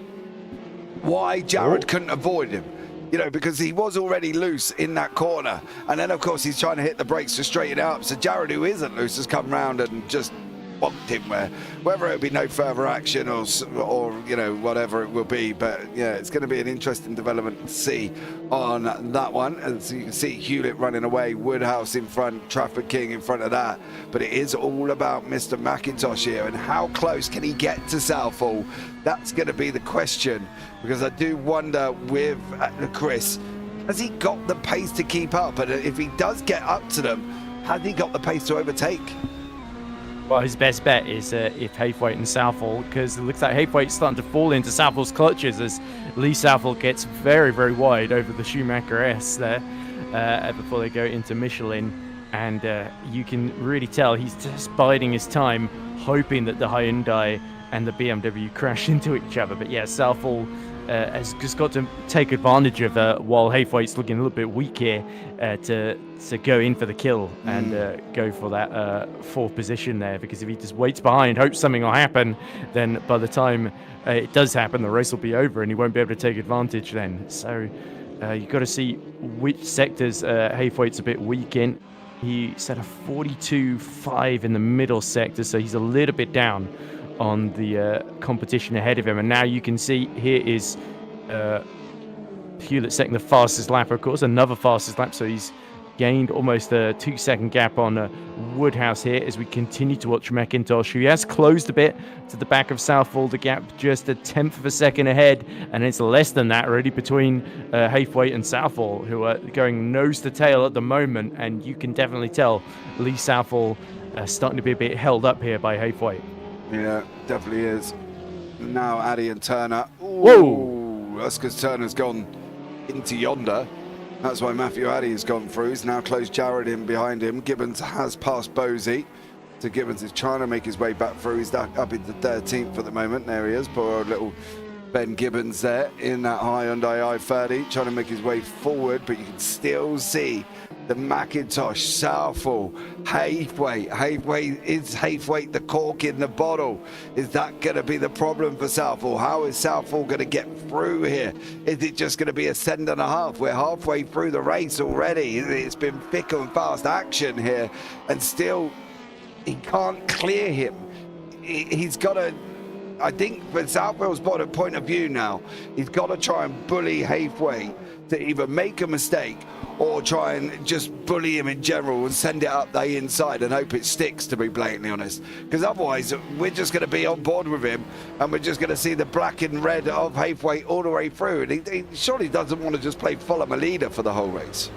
why Jared couldn't avoid him. You know, because he was already loose in that corner, and then of course he's trying to hit the brakes to straighten it up. So Jared, who isn't loose, has come round and just bumped him whether it'll be no further action or whatever it will be. But yeah, it's going to be an interesting development to see on that one. And so you can see Hewlett running away, Woodhouse in front, Trafford King in front of that. But it is all about Mr. McIntosh here, and how close can he get to Southall? That's going to be the question, because I do wonder with Chris, has he got the pace to keep up? And if he does get up to them, has he got the pace to overtake? Well, his best bet is if Haythwaite and Southall, because it looks like Haythwaite's starting to fall into Southall's clutches as Lee Southall gets very, very wide over the Schumacher S there before they go into Michelin. And you can really tell he's just biding his time, hoping that the Hyundai and the BMW crash into each other. But yeah, Southall has just got to take advantage of while Haythwaite's looking a little bit weak here to go in for the kill and go for that fourth position there, because if he just waits behind, hopes something will happen, then by the time it does happen, the race will be over and he won't be able to take advantage then. So you've got to see which sectors Haythwaite's a bit weak in. He set a 42.5 in the middle sector, so he's a little bit down on the competition ahead of him. And now you can see here is Hewlett setting the fastest lap, of course, another fastest lap, so he's gained almost a 2-second gap on Woodhouse here as we continue to watch McIntosh, who has closed a bit to the back of Southall. The gap just a 1/10 of a second ahead, and it's less than that already between Haythwaite and Southall, who are going nose to tail at the moment. And you can definitely tell Lee Southall starting to be a bit held up here by Haythwaite. Yeah, definitely is. Now Addy and Turner. Ooh, whoa! That's because Turner's gone into yonder. That's why Matthew Addy has gone through. He's now closed Jared in behind him. Gibbons has passed Bosey. So Gibbons is trying to make his way back through. He's up into 13th at the moment. There he is. Poor old little Ben Gibbons there in that Hyundai i30, trying to make his way forward, but you can still see the McIntosh, Southall, Haythwaite. Is Haythwaite the cork in the bottle? Is that going to be the problem for Southall? How is Southall going to get through here? Is it just going to be a send and a half? We're halfway through the race already. It's been thick and fast action here, and still he can't clear him. He's got to, I think, from Southall's point of view now, he's got to try and bully Haythwaite to either make a mistake or try and just bully him in general and send it up the inside and hope it sticks, to be blatantly honest. Because otherwise, we're just going to be on board with him and we're just going to see the black and red of Haythwaite all the way through. And he surely doesn't want to just play follow a leader for the whole race.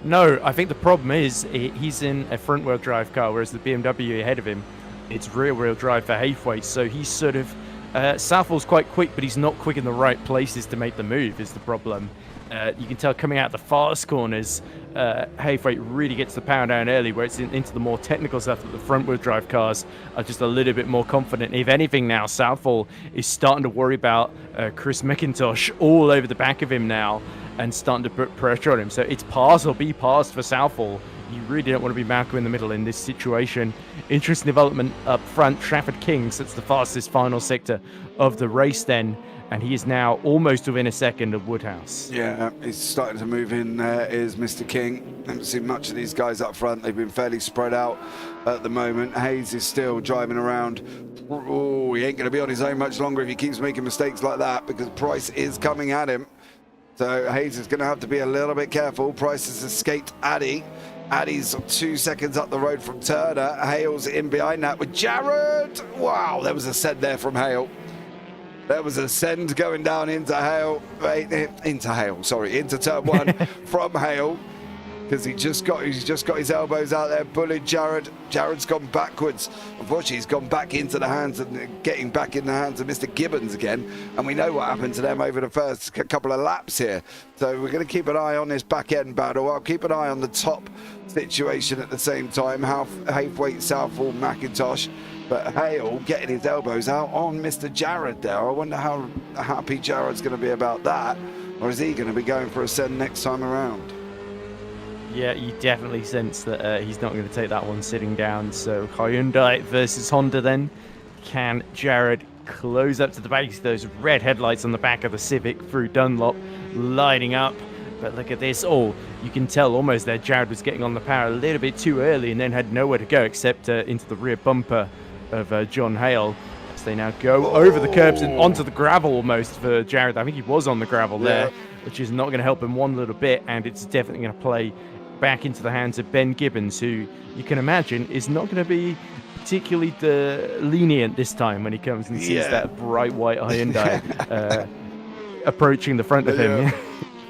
No, I think the problem is he's in a front-wheel drive car, whereas the BMW ahead of him, it's rear-wheel drive for Haythwaite. So he's sort of... Southall's quite quick, but he's not quick in the right places to make the move, is the problem. You can tell coming out the fast corners, Haythwaite really gets the power down early, where it's into the more technical stuff that the front-wheel drive cars are just a little bit more confident. If anything now, Southall is starting to worry about Chris McIntosh all over the back of him now. and starting to put pressure on him. So it's pass or be passed for Southall. You really don't want to be Malcolm in the middle in this situation. Interesting development up front. Trafford King sits the fastest final sector of the race then, and he is now almost within a second of Woodhouse. Yeah, he's starting to move in, is Mr. King. Haven't seen much of these guys up front. They've been fairly spread out at the moment. Hayes is still driving around. Oh, he ain't going to be on his own much longer if he keeps making mistakes like that, because Price is coming at him. So Hayes is going to have to be a little bit careful. Price has escaped Addy. Addy's 2 seconds up the road from Turner. Hale's in behind that with Jared. Wow, there was a send there from Hale. There was a send going down into Hale. Into turn one from Hale. Because he's just got his elbows out there, bullied Jared. Jared's gone backwards. Unfortunately, he's gone back into the hands and getting back in the hands of Mr. Gibbons again. And we know what happened to them over the first couple of laps here. So we're going to keep an eye on this back end battle. I'll keep an eye on the top situation at the same time. Haythwaite, Southall, McIntosh. But Hale getting his elbows out on Mr. Jared there. I wonder how happy Jared's going to be about that. Or is he going to be going for a send next time around? Yeah, you definitely sense that he's not going to take that one sitting down. So Hyundai versus Honda then. Can Jared close up to the base? Those red headlights on the back of the Civic through Dunlop lighting up. But look at this. Oh, you can tell almost there Jared was getting on the power a little bit too early and then had nowhere to go except into the rear bumper of John Hale. As they now go over the curbs and onto the gravel almost for Jared. I think he was on the gravel there, which is not going to help him one little bit. And it's definitely going to play back into the hands of Ben Gibbons, who you can imagine is not going to be particularly lenient this time when he comes and sees that bright white Hyundai approaching the front of him.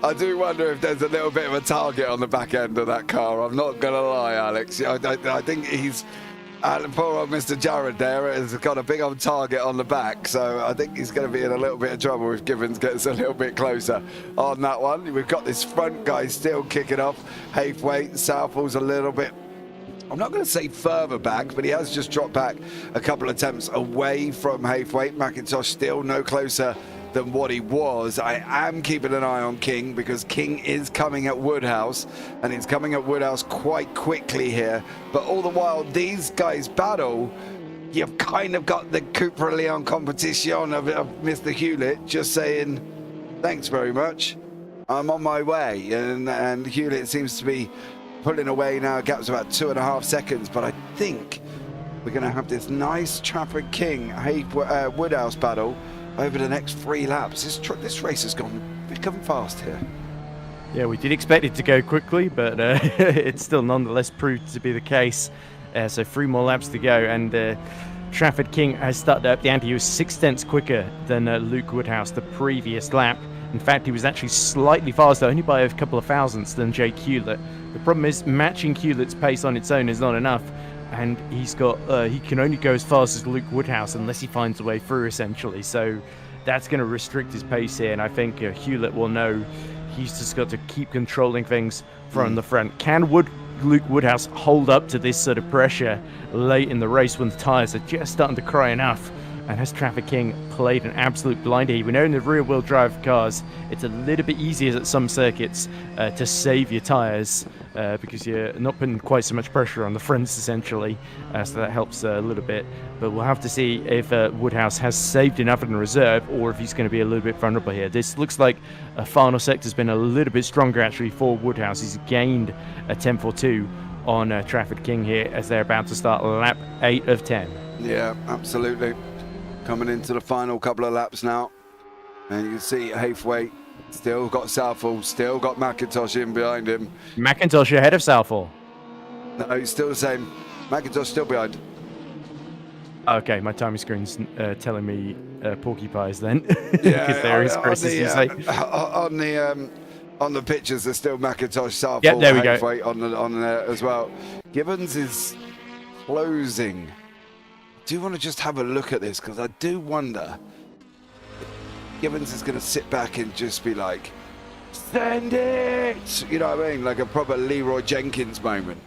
I do wonder if there's a little bit of a target on the back end of that car. I'm not going to lie, Alex. I think he's... poor old Mr. Jared there has got a big old target on the back, so I think he's going to be in a little bit of trouble if Gibbons gets a little bit closer on that one. We've got this front guy still kicking off. Haythwaite, Southall's a little bit, I'm not going to say further back, but he has just dropped back a couple of attempts away from Haythwaite. McIntosh still no closer than what he was. I am keeping an eye on King because King is coming at Woodhouse, and he's coming at Woodhouse quite quickly here. But all the while these guys battle, you've kind of got the Cooper Leon competition of Mr. Hewlett just saying, thanks very much, I'm on my way. And Hewlett seems to be pulling away now. Gap's about 2.5 seconds, but I think we're going to have this nice Trafford King Woodhouse battle over the next 3 laps. This race has gone thick and fast here. Yeah, we did expect it to go quickly, but it's still nonetheless proved to be the case. So 3 more laps to go, and Trafford King has started up the ante. He was 6 tenths quicker than Luke Woodhouse the previous lap. In fact, he was actually slightly faster, only by a couple of thousandths than Jake Hewlett. The problem is matching Hewlett's pace on its own is not enough. And he's got he can only go as fast as Luke Woodhouse unless he finds a way through, essentially. So that's going to restrict his pace here, and I think Hewlett will know he's just got to keep controlling things from the front. Can Luke Woodhouse hold up to this sort of pressure late in the race when the tyres are just starting to cry enough? And has Trafford King played an absolute blinder here? We know in the rear-wheel drive cars, it's a little bit easier at some circuits to save your tyres because you're not putting quite so much pressure on the fronts, essentially. So that helps a little bit. But we'll have to see if Woodhouse has saved enough in reserve or if he's going to be a little bit vulnerable here. This looks like a final sector's been a little bit stronger, actually, for Woodhouse. He's gained a tenth or 2 on Trafford King here as they're about to start lap 8 of 10. Yeah, absolutely. Coming into the final couple of laps now, and you can see Haythwaite still got Southall, still got McIntosh in behind him. McIntosh ahead of Southall. No, he's still the same. McIntosh still behind. Okay, my timing screen's telling me porcupines then, because there is Chris, as you say. On the pictures, there's still McIntosh, Southall, yep, there we Haythwaite go. on there as well. Gibbons is closing. I do want to just have a look at this because I do wonder if Gibbons is going to sit back and just be like, send it, you know what I mean, like a proper Leroy Jenkins moment,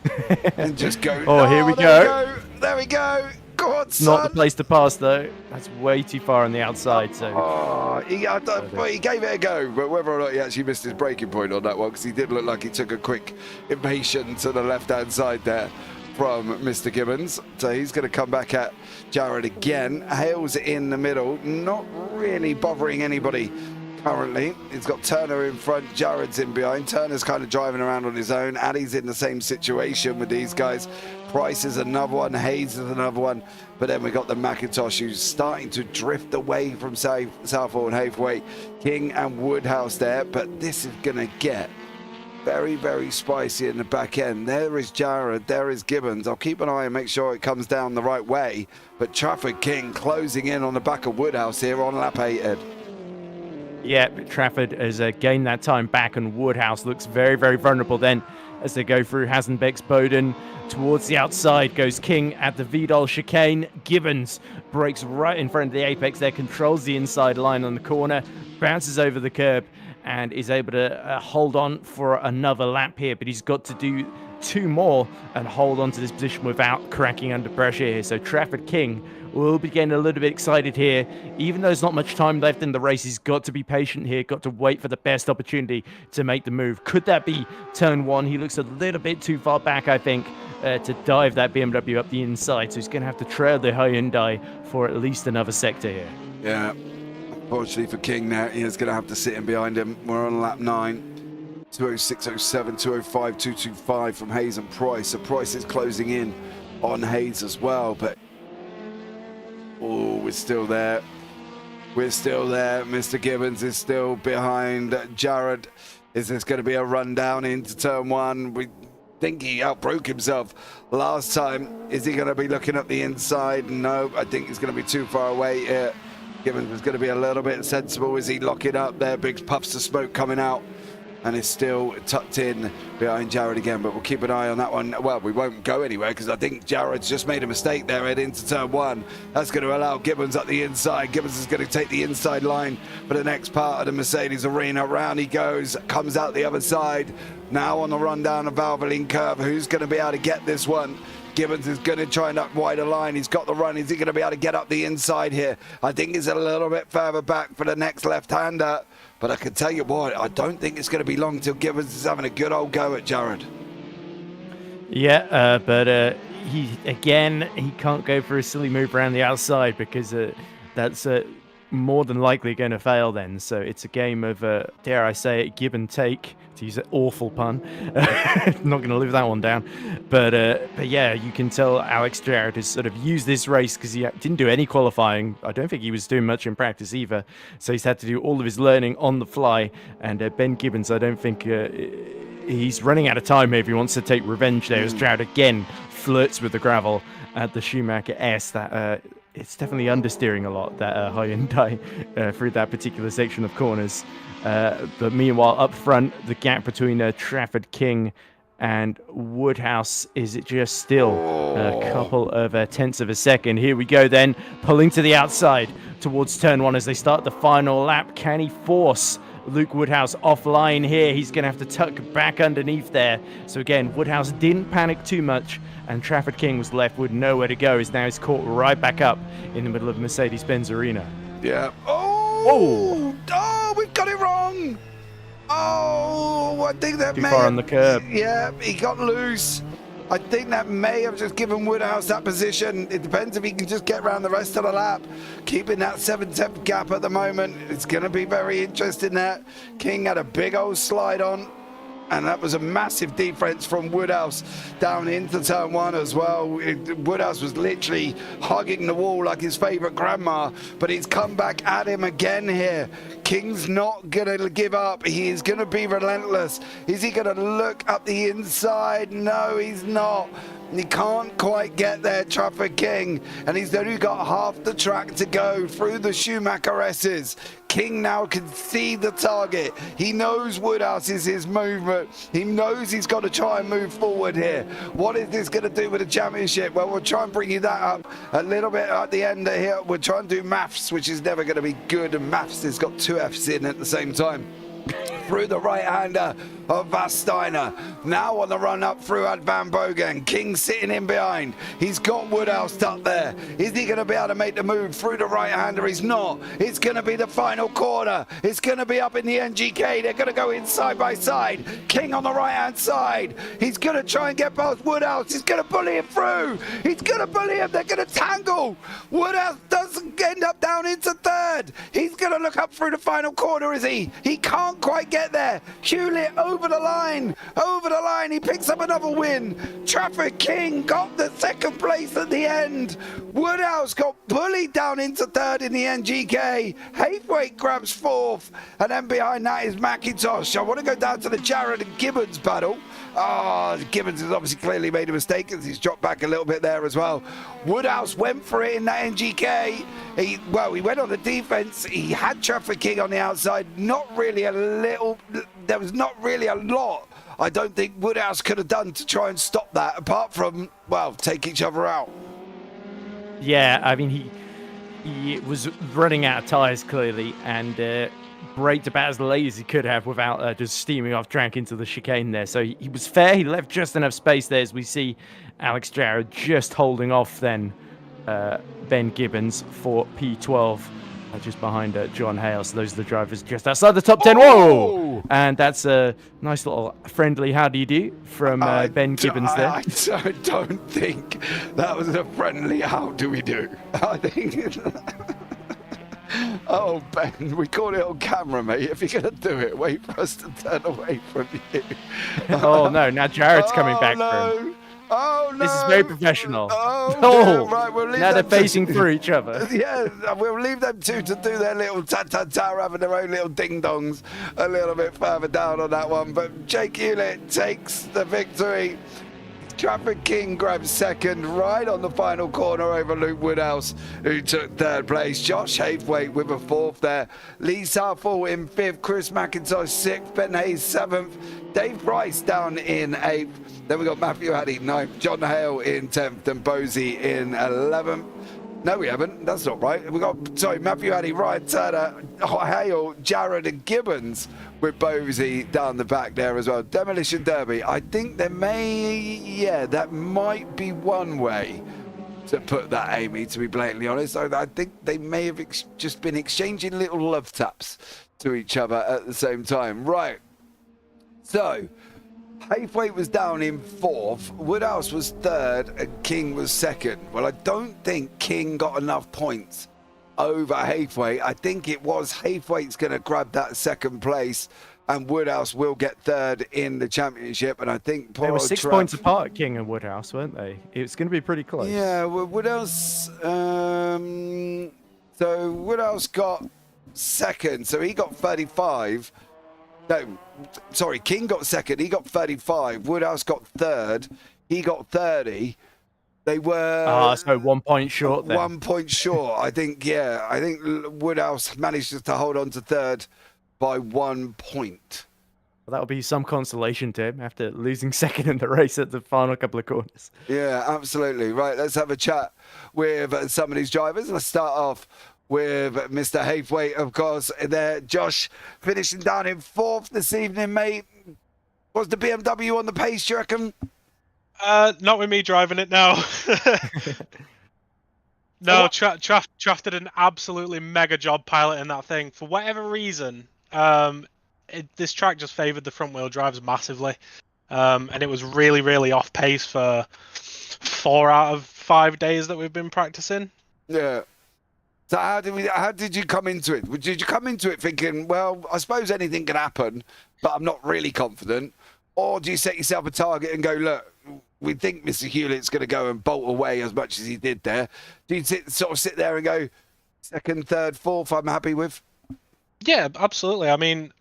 and just go, here we go. There we go, Go on, It's not the son. place to pass, though. That's way too far on the outside. So He gave it a go, but whether or not he actually missed his breaking point on that one, because he did look like he took a quick impatient to the left-hand side there from Mr. Gibbons. So he's going to come back at Jared again. Hale's in the middle, not really bothering anybody currently. He's got Turner in front, Jared's in behind. Turner's kind of driving around on his own. Addy's in the same situation with these guys. Price is another one, Hayes is another one. But then we got the Macintosh, who's starting to drift away from Southall and Hathaway. King and Woodhouse there, but this is going to get very, very spicy in the back end. There is Jared, there is Gibbons. I'll keep an eye and make sure it comes down the right way. But Trafford King closing in on the back of Woodhouse here on lap 8, Ed. yeah, Trafford has gained that time back, and Woodhouse looks very, very vulnerable then as they go through Hasenbeck's Bowden. Towards the outside goes King at the Vidal chicane. Gibbons breaks right in front of the apex there, controls the inside line on the corner, bounces over the curb, and is able to hold on for another lap here. But he's got to do 2 more and hold on to this position without cracking under pressure here. So Trafford King will be getting a little bit excited here. Even though there's not much time left in the race, he's got to be patient here, got to wait for the best opportunity to make the move. Could that be turn 1? He looks a little bit too far back, I think, to dive that BMW up the inside. So he's going to have to trail the Hyundai for at least another sector here. Yeah, unfortunately for King now, he is going to have to sit in behind him. We're on lap 9. 206.07, 205, 225 from Hayes and Price. So Price is closing in on Hayes as well, but oh, we're still there. We're still there. Mr. Gibbons is still behind Jared. Is this going to be a run down into turn 1? We think he outbroke himself last time. Is he going to be looking up the inside? No, I think he's going to be too far away here. Gibbons is going to be a little bit sensible. Is he locking up there? Big puffs of smoke coming out. And is still tucked in behind Jared again, but we'll keep an eye on that one. Well, we won't go anywhere because I think Jared's just made a mistake there heading into turn 1. That's going to allow Gibbons up the inside. Gibbons is going to take the inside line for the next part of the Mercedes arena. Round he goes, comes out the other side. Now on the run down of Valvoline curve. Who's going to be able to get this one? Gibbons is going to try and up wider line. He's got the run. Is he going to be able to get up the inside here? I think he's a little bit further back for the next left-hander. But I can tell you what, I don't think it's going to be long till Gibbons is having a good old go at Jared. Yeah, but he can't go for a silly move around the outside because that's more than likely going to fail then. So it's a game of, dare I say it, give and take, to use an awful pun. Not going to live that one down. But yeah, you can tell Alex Jarrett has sort of used this race because he didn't do any qualifying. I don't think he was doing much in practice either. So he's had to do all of his learning on the fly. And Ben Gibbons, I don't think he's running out of time here if he wants to take revenge there. As Jarrett again flirts with the gravel at the Schumacher S. That it's definitely understeering a lot, that Hyundai, through that particular section of corners. But meanwhile, up front, the gap between Trafford King and Woodhouse is just still a couple of tenths of a second. Here we go then, pulling to the outside towards turn 1 as they start the final lap. Can he force Luke Woodhouse offline here? He's going to have to tuck back underneath there. So again, Woodhouse didn't panic too much, and Trafford King was left with nowhere to go. As now he's caught right back up in the middle of Mercedes-Benz Arena. Yeah. Oh, we've got it wrong. Oh, I think that too far on the curb. Yeah, he got loose. I think that may have just given Woodhouse that position. It depends if he can just get around the rest of the lap. Keeping that 7/10 gap at the moment. It's going to be very interesting there. King had a big old slide on. And that was a massive defense from Woodhouse down into turn 1 as well. Woodhouse was literally hugging the wall like his favourite grandma, but he's come back at him again here. King's not going to give up. He is going to be relentless. Is he going to look up the inside? No, he's not. He can't quite get there, Trafford King, and he's only got half the track to go through the Schumacher S's. King now can see the target. He knows Woodhouse is his movement. He knows he's got to try and move forward here. What is this going to do with the championship? Well, we'll try and bring you that up a little bit at the end here. We'll try and do maths, which is never going to be good, and maths has got 2 F's in at the same time. through the right-hander of Vasteiner. Now on the run up through at Van Bogen. King sitting in behind. He's got Woodhouse up there. Is he going to be able to make the move through the right-hander? He's not. It's going to be the final corner. It's going to be up in the NGK. They're going to go in side by side. King on the right-hand side. He's going to try and get past Woodhouse. He's going to bully him through. He's going to bully him. They're going to tangle. Woodhouse doesn't end up down into third. He's going to look up through the final corner, is he? He can't quite get there. Hewlett over the line. Over the line. He picks up another win. Trafford King got the second place at the end. Woodhouse got bullied down into third in the NGK. Haythwaite grabs fourth. And then behind that is McIntosh. I want to go down to the Jared and Gibbons battle. Gibbons has obviously clearly made a mistake as he's dropped back a little bit there as well. Woodhouse went for it in that NGK. He went on the defense. He had Trafford King on the outside. There was not really a lot I don't think Woodhouse could have done to try and stop that, apart from, take each other out. Yeah, I mean, he was running out of tyres, clearly, and braked about as late as he could have without just steaming off track into the chicane there. So he was fair. He left just enough space there, as we see Alex Jarrett just holding off then Ben Gibbons for P12. Just behind John Hale. So those are the drivers just outside the top 10. Whoa! And that's a nice little friendly how do you do from Ben Gibbons there. I don't think that was a friendly how do we do. I think... Oh, Ben, we caught it on camera, mate. If you're going to do it, wait for us to turn away from you. Oh, no. Now Jared's coming back for him. Oh, no. This is very professional. Oh, right. We'll leave now they're facing through each other. Yeah, we'll leave them two to do their little ta-ta-ta, having their own little ding-dongs a little bit further down on that one. But Jake Hewlett takes the victory. Trafford King grabs second right on the final corner over Luke Woodhouse, who took third place. Josh Haythwaite with a fourth there. Lee Southall in fifth. Chris McIntosh sixth. Ben Hayes seventh. Dave Price down in eighth. Then we got Matthew Haddy ninth. John Hale in 10th and Bosey in 11th. No, we haven't. That's not right. We got, Matthew Haddy, Ryan Turner, Hale, Jared and Gibbons with Bosey down the back there as well. Demolition Derby. I think that might be one way to put that, Amy, to be blatantly honest. I think they may have just been exchanging little love taps to each other at the same time. Right. So, Haythwaite was down in fourth, Woodhouse was third, and King was second. Well, I don't think King got enough points over Haythwaite. I think it was Haythwaite's going to grab that second place, and Woodhouse will get third in the championship. And I think they were 6 points apart, King and Woodhouse, weren't they? It was going to be pretty close. Yeah, well, Woodhouse. So Woodhouse got second, so he got 35. No, sorry, King got second, he got 35. Woodhouse got third, he got 30. They were... so 1 point short then. 1 point short, I think, yeah. I think Woodhouse managed to hold on to third by 1 point. Well, that'll be some consolation to him after losing second in the race at the final couple of corners. Yeah, absolutely. Right, let's have a chat with some of these drivers. Let's start off with Mr. Haythwaite, of course, there. Josh finishing down in fourth this evening, mate. Was the BMW on the pace, do you reckon? Not with me driving it now. No, Traff did an absolutely mega job piloting that thing. For whatever reason, this track just favoured the front wheel drives massively. And it was really, really off pace for 4 out of 5 days that we've been practicing. Yeah. So how did you come into it? Did you come into it thinking, well, I suppose anything can happen, but I'm not really confident? Or do you set yourself a target and go, look, we think Mr. Hewlett's going to go and bolt away as much as he did there? Do you sort of sit there and go, second, third, fourth, I'm happy with? Yeah, absolutely. I mean,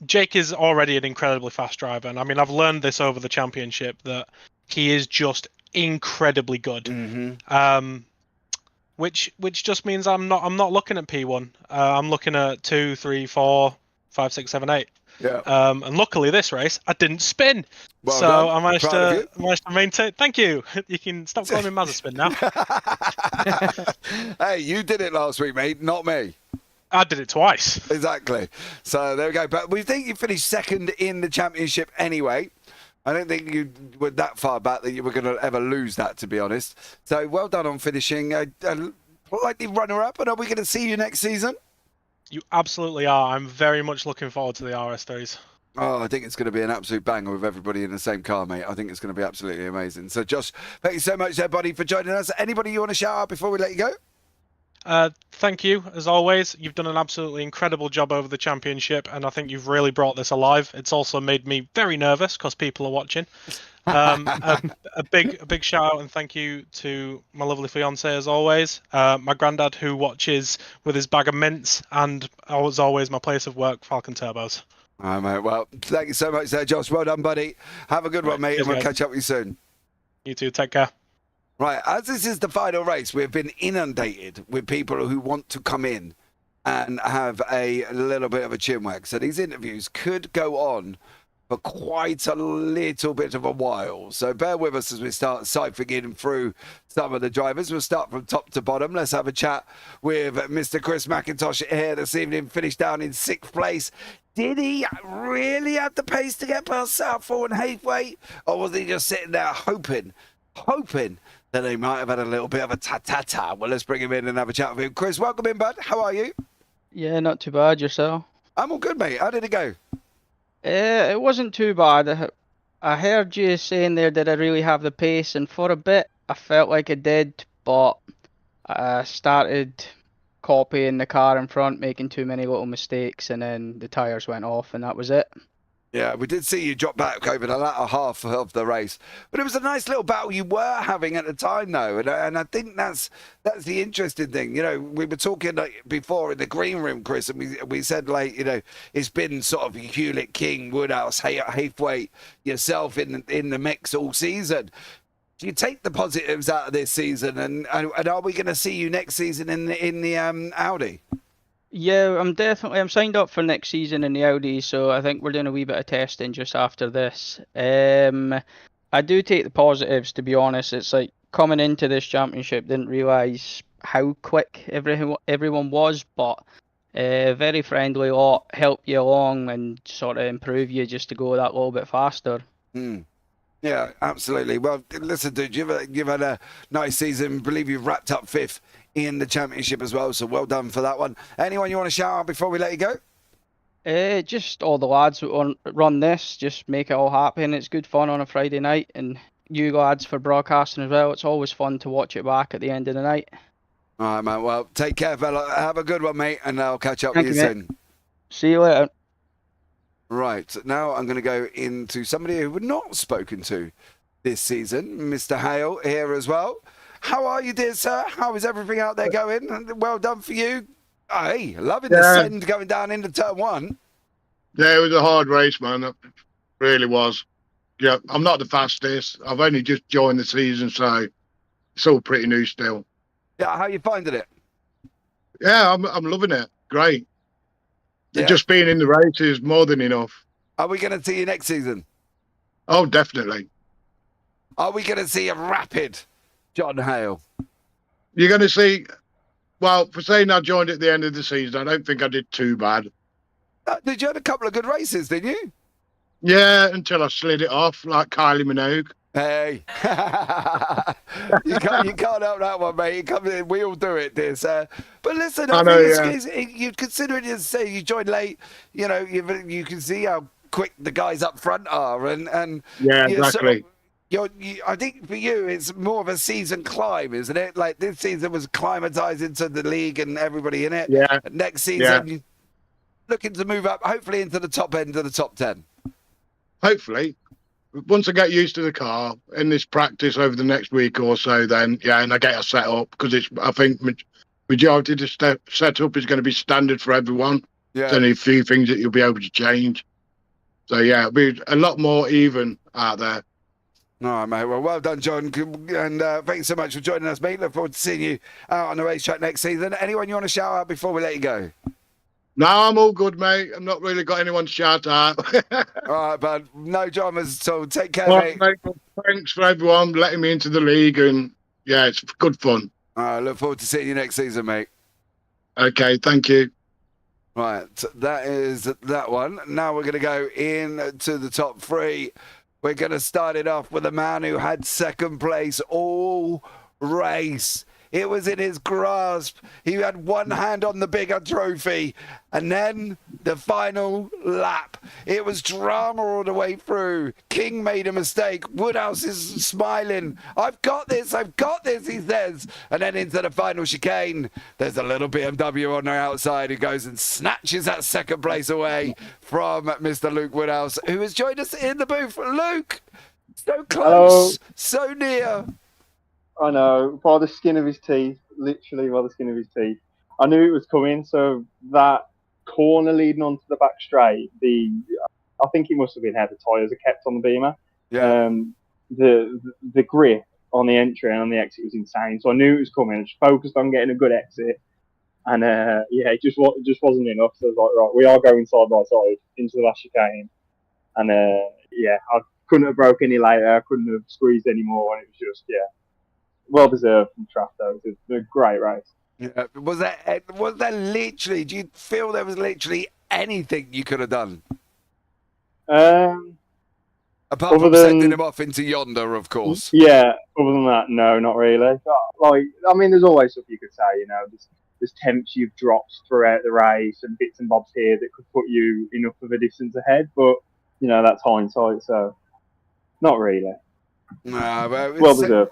Jake is already an incredibly fast driver. And I mean, I've learned this over the championship that he is just incredibly good. Mm-hmm. Which just means I'm not looking at P1. I'm looking at 2, 3, 4, 5, 6, 7, 8. Yeah. And luckily this race I didn't spin, well so done. I managed to maintain. Thank you. You can stop calling me Mazza Spin now. Hey, you did it last week, mate, not me. I did it twice. Exactly. So there we go. But we think you finished second in the championship anyway. I don't think you were that far back that you were going to ever lose that, to be honest. So well done on finishing a likely runner-up. And are we going to see you next season? You absolutely are. I'm very much looking forward to the RS3s. Oh, I think it's going to be an absolute banger with everybody in the same car, mate. I think it's going to be absolutely amazing. So, Josh, thank you so much there, buddy, for joining us. Anybody you want to shout out before we let you go? Thank you, as always. You've done an absolutely incredible job over the championship, and I think you've really brought this alive. It's also made me very nervous because people are watching. A big shout out and thank you to my lovely fiance, as always. My granddad, who watches with his bag of mints, and as always, my place of work, Falcon Turbos. All right, mate. Well, thank you so much there, Josh. Well done, buddy. Have a good one, mate, and we'll catch up with you soon. You too. Take care. Right, as this is the final race, we've been inundated with people who want to come in and have a little bit of a chinwag. So these interviews could go on for quite a little bit of a while. So bear with us as we start siphoning through some of the drivers. We'll start from top to bottom. Let's have a chat with Mr. Chris McIntosh here this evening, finished down in 6th place. Did he really have the pace to get past Southall and Heathwaite? Or was he just sitting there hoping that he might have had a little bit of a ta-ta-ta? Well, let's bring him in and have a chat with him. Chris, welcome in, bud. How are you? Yeah, not too bad. Yourself? I'm all good, mate. How did it go? It wasn't too bad. I heard you saying there, did I really have the pace? And for a bit, I felt like I did, but I started copying the car in front, making too many little mistakes, and then the tyres went off, and that was it. Yeah, we did see you drop back over the latter half of the race. But it was a nice little battle you were having at the time, though. And I think that's the interesting thing. You know, we were talking before in the green room, Chris, and we said, like, you know, it's been sort of Hewlett, King, Woodhouse, Heathwaite, yourself in the mix all season. Do you take the positives out of this season? And are we going to see you next season in the Audi? Yeah, I'm signed up for next season in the Audi, so I think we're doing a wee bit of testing just after this. I do take the positives, to be honest. It's like coming into this championship, didn't realise how quick everyone was, but very friendly lot, help you along and sort of improve you just to go that little bit faster. Yeah, absolutely. Well, listen, dude, you've had a nice season. I believe you've wrapped up 5th in the championship as well, so well done for that one. Anyone you want to shout out before we let you go? Just all the lads who run this, just make it all happen. It's good fun on a Friday night, and you lads for broadcasting as well. It's always fun to watch it back at the end of the night. All right, man. Well, take care, fella. Have a good one, mate, and I'll catch up with you soon. See you later. Right, now I'm going to go into somebody who we've not spoken to this season, Mr. Hale here as well. How are you, dear sir? How is everything out there going? Well done for you. Hey, loving the send going down into turn 1. Yeah, it was a hard race, man. It really was. Yeah, I'm not the fastest. I've only just joined the season, so it's all pretty new still. Yeah, how are you finding it? Yeah, I'm loving it. Great. Yeah. Just being in the race is more than enough. Are we going to see you next season? Oh, definitely. Are we going to see a rapid John Hale? You're going to see, well, for saying I joined at the end of the season, I don't think I did too bad. Did you have a couple of good races, didn't you? Yeah, until I slid it off like Kylie Minogue. Hey, you can't help that one, mate. We all do it, dear sir. But listen, you consider it as say you joined late. You know, you can see how quick the guys up front are, and yeah, exactly. I think for you, it's more of a season climb, isn't it? Like this season was climatizing to the league and everybody in it. Yeah. Next season, you're looking to move up, hopefully into the top end of the top 10. Hopefully. Once I get used to the car in this practice over the next week or so, then and I get a set up because I think majority of the setup is going to be standard for everyone. Yeah. There's only a few things that you'll be able to change. So it'll be a lot more even out there. All right, mate. Well done, John, and thanks so much for joining us, mate. Look forward to seeing you out on the racetrack next season. Anyone you want to shout out before we let you go? No, I'm all good, mate. I've not really got anyone to shout out. All right, bud. No dramas at all. Take care, mate. Thanks for everyone letting me into the league, and it's good fun. All right, look forward to seeing you next season, mate. Okay, thank you. Right, that is that one. Now we're going to go into the top three. We're going to start it off with a man who had second place all race. It was in his grasp. He had one hand on the bigger trophy. And then the final lap. It was drama all the way through. King made a mistake. Woodhouse is smiling. I've got this, he says. And then into the final chicane. There's a little BMW on the outside who goes and snatches that second place away from Mr. Luke Woodhouse, who has joined us in the booth. Luke, so close, so near. I know, by the skin of his teeth, literally by the skin of his teeth. I knew it was coming, so that corner leading onto the back straight, I think it must have been how the tyres are kept on the Beamer. Yeah. The grip on the entry and on the exit was insane, so I knew it was coming. I just focused on getting a good exit, and it just wasn't enough. So I was like, right, we are going side by side into the last chicane, and I couldn't have broke any later, I couldn't have squeezed any more, and it was just, well deserved from Traff, though. It was a great race. Yeah. Was there literally, do you feel there was literally anything you could have done? Apart from sending him off into yonder, of course. Yeah, other than that, no, not really. There's always stuff you could say, there's temps you've dropped throughout the race and bits and bobs here that could put you enough of a distance ahead, but, that's hindsight, so not really. No, but well deserved.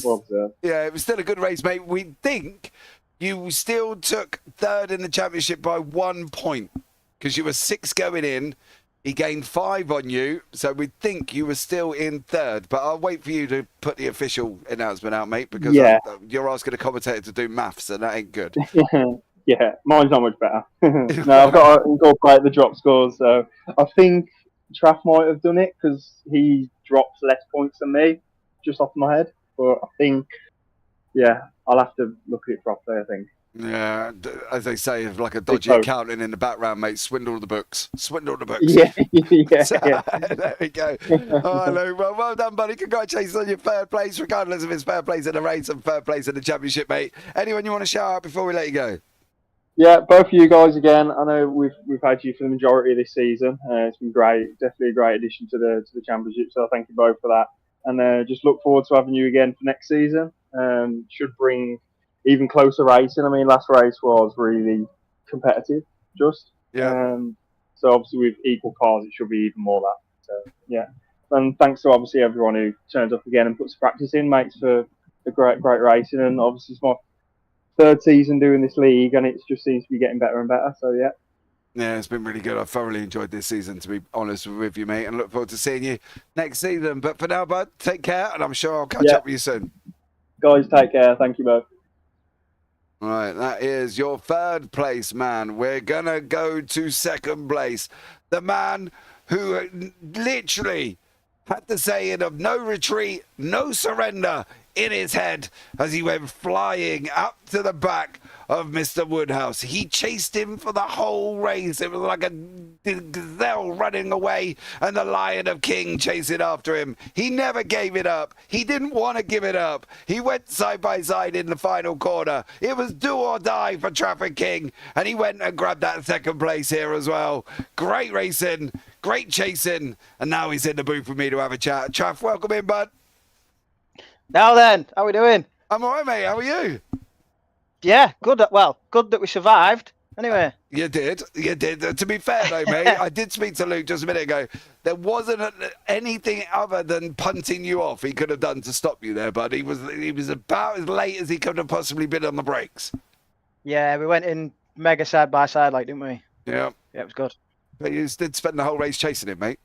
Well deserved. Yeah, it was still a good race, mate. We think you still took third in the championship by 1 point because you were 6 going in. He gained 5 on you, so we think you were still in third. But I'll wait for you to put the official announcement out, mate, because you're asking a commentator to do maths, and that ain't good. Yeah, mine's not much better. No, I've got to incorporate the drop scores, so I think Traff might have done it because he drops less points than me, just off my head. But I think, I'll have to look at it properly, I think. Yeah, as they say, like a dodgy accountant in the background, mate. Swindle the books. Yeah. There we go. All right, Luke. Well done, buddy. Congratulations on your third place, regardless of it's third place in the race and third place in the championship, mate. Anyone you want to shout out before we let you go? Yeah, both of you guys again. I know we've had you for the majority of this season. It's been great, definitely a great addition to the championship. So thank you both for that, and just look forward to having you again for next season. Should bring even closer racing. I mean, last race was really competitive, So obviously with equal cars, it should be even more that. So and thanks to obviously everyone who turns up again and puts practice in, mates, for the great racing. And obviously it's my third season doing this league, and it just seems to be getting better and better. So yeah, it's been really good. I thoroughly enjoyed this season, to be honest with you, mate, and look forward to seeing you next season. But for now, bud, take care, and I'm sure I'll catch up with you soon. Guys, take care. Thank you both. All right, that is your third place man. We're gonna go to second place. The man who literally had the saying of no retreat, no surrender in his head as he went flying up to the back of Mr. Woodhouse. He chased him for the whole race. It was like a gazelle running away and the Lion of King chasing after him. He never gave it up. He didn't want to give it up. He went side by side in the final corner. It was do or die for Traffic King, and he went and grabbed that second place here as well. Great racing, great chasing, and now he's in the booth with me to have a chat. Traff, welcome in, bud. Now then, how we doing? I'm all right, mate. How are you? Yeah, good. Well, good that we survived. Anyway. You did. To be fair, though, mate, I did speak to Luke just a minute ago. There wasn't anything other than punting you off he could have done to stop you there, bud. He was about as late as he could have possibly been on the brakes. Yeah, we went in mega side by side, didn't we? Yeah. Yeah, it was good. But you did spend the whole race chasing him, mate.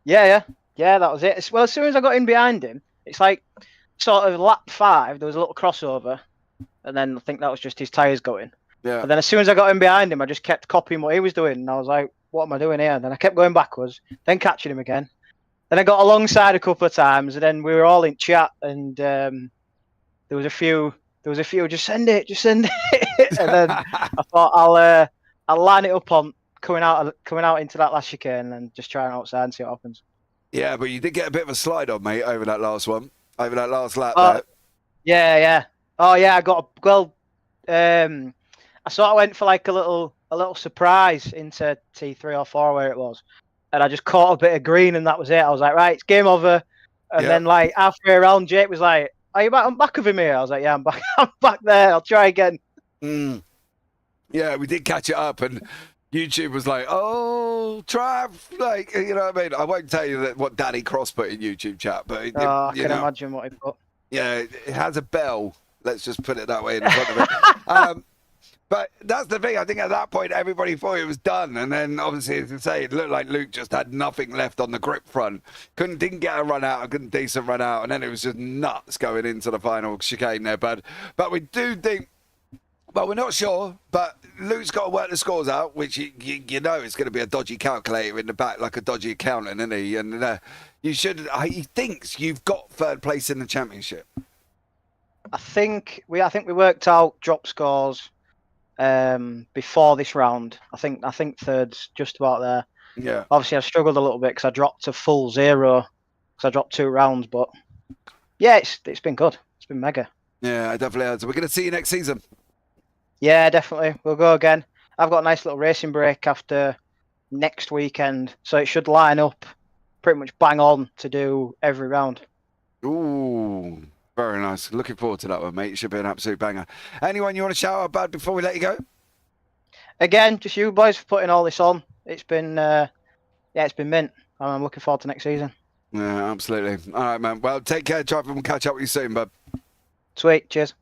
Yeah, that was it. Well, as soon as I got in behind him, it's like sort of lap 5, there was a little crossover, and then I think that was just his tyres going. Yeah. But then as soon as I got in behind him, I just kept copying what he was doing, and I was like, what am I doing here? And then I kept going backwards, then catching him again. Then I got alongside a couple of times, and then we were all in chat, and there was a few, just send it. And then I thought I'll line it up on coming out into that last chicane and just trying outside and see what happens. Yeah, but you did get a bit of a slide on, mate, over that last lap there. Yeah. Oh yeah, I got I sort of went for like a little a little surprise into T3 or 4 where it was, and I just caught a bit of green, and that was it. I was like, right, it's game over. And then like halfway around, Jake was like, "Are you back? I'm back of him here." I was like, "Yeah, I'm back. I'm back there. I'll try again." Yeah, we did catch it up, and YouTube was like, "Oh, Trav," like, you know what I mean? I won't tell you that what Danny Cross put in YouTube chat, but I can imagine what he put. Yeah, it has a bell. Let's just put it that way in front of it. But that's the thing. I think at that point, everybody thought it was done. And then, obviously, as I say, it looked like Luke just had nothing left on the grip front. Didn't get a run out, a good decent run out. And then it was just nuts going into the final chicane there. But we do think, well, we're not sure. But Luke's got to work the scores out, which you know it's going to be a dodgy calculator in the back, like a dodgy accountant, isn't he? And he thinks you've got third place in the championship. I think we worked out drop scores before this round. I think third's just about there. Yeah. Obviously, I struggled a little bit because I dropped to full 0 because I dropped 2 rounds. But yeah, it's been good. It's been mega. Yeah, I definitely have. So we're going to see you next season. Yeah, definitely. We'll go again. I've got a nice little racing break after next weekend, so it should line up pretty much bang on to do every round. Ooh. Very nice. Looking forward to that one, mate. It should be an absolute banger. Anyone you want to shout out about before we let you go? Again, just you boys for putting all this on. It's been, it's been mint. I'm looking forward to next season. Yeah, absolutely. All right, man. Well, take care, Trav, and we'll catch up with you soon, bud. Sweet. Cheers.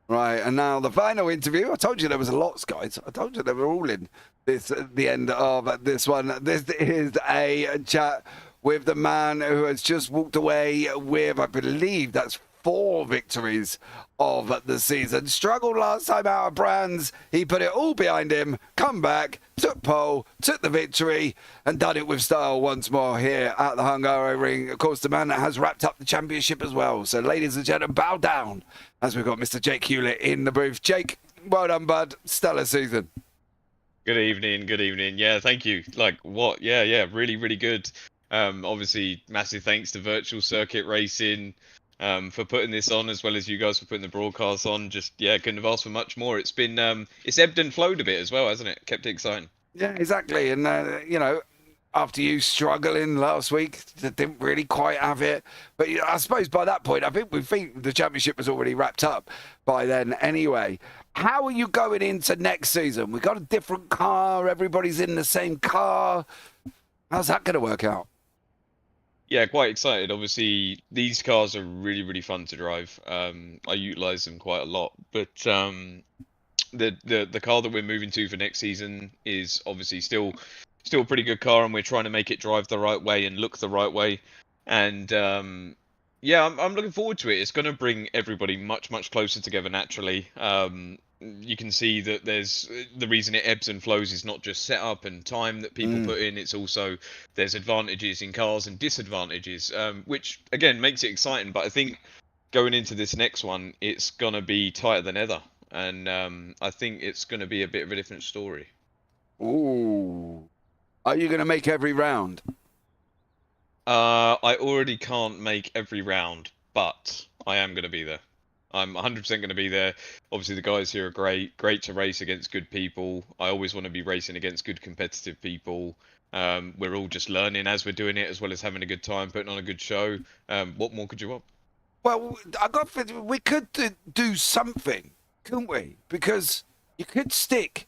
Right, and now the final interview. I told you there was a lot, guys. I told you they were all in this at the end of this one. This is a chat with the man who has just walked away with, I believe that's 4 victories of the season. Struggled last time out of Brands. He put it all behind him, come back, took pole, took the victory, and done it with style once more here at the Nurburgring. Of course, the man that has wrapped up the championship as well. So, ladies and gentlemen, bow down as we've got Mr. Jake Hewlett in the booth. Jake, well done, bud. Stellar season. Good evening. Yeah, thank you. Like, what? Yeah, really, really good. Obviously, massive thanks to Virtual Circuit Racing for putting this on, as well as you guys for putting the broadcast on. Just, yeah, couldn't have asked for much more. It's been, it's ebbed and flowed a bit as well, hasn't it? Kept it exciting. Yeah, exactly. And, you know, after you struggling last week, didn't really quite have it. But you know, I suppose by that point, I think the championship was already wrapped up by then anyway. How are you going into next season? We got a different car. Everybody's in the same car. How's that going to work out? Yeah, quite excited. Obviously, these cars are really, really fun to drive. I utilize them quite a lot. But the car that we're moving to for next season is obviously still a pretty good car, and we're trying to make it drive the right way and look the right way. And yeah, I'm looking forward to it. It's going to bring everybody much, much closer together naturally. You can see that there's the reason it ebbs and flows is not just setup and time that people put in. It's also there's advantages in cars and disadvantages, which again makes it exciting. But I think going into this next one, it's gonna be tighter than ever, and I think it's gonna be a bit of a different story. Ooh, are you gonna make every round? I already can't make every round, but I am gonna be there. I'm 100% going to be there. Obviously, the guys here are great to race against good people. I always want to be racing against good competitive people. We're all just learning as we're doing it, as well as having a good time, putting on a good show. What more could you want? Well, we could do something, couldn't we? Because you could stick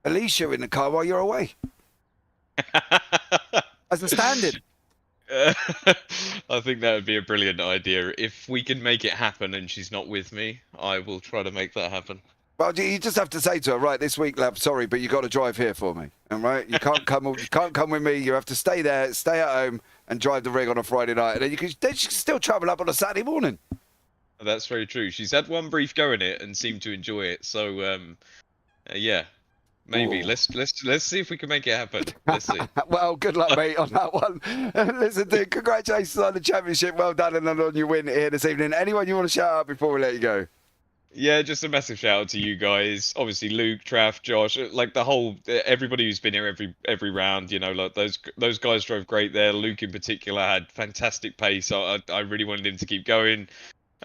Alicia in the car while you're away. As a standard. I think that would be a brilliant idea. If we can make it happen and she's not with me, I will try to make that happen. Well, you just have to say to her, right, this week, love, sorry, but you got to drive here for me. All right, you can't come with me. You have to stay there, stay at home, and drive the rig on a Friday night, and then she can still travel up on a Saturday morning. That's very true. She's had one brief go in it and seemed to enjoy it. So, yeah. Maybe. Let's see if we can make it happen. Let's see. Well, good luck, mate, on that one. Listen, dude, congratulations on the championship. Well done and on your win here this evening. Anyone you want to shout out before we let you go? Yeah, just a massive shout out to you guys. Obviously, Luke, Trav, Josh, like the whole everybody who's been here every round. You know, like those guys drove great there. Luke in particular had fantastic pace. I really wanted him to keep going.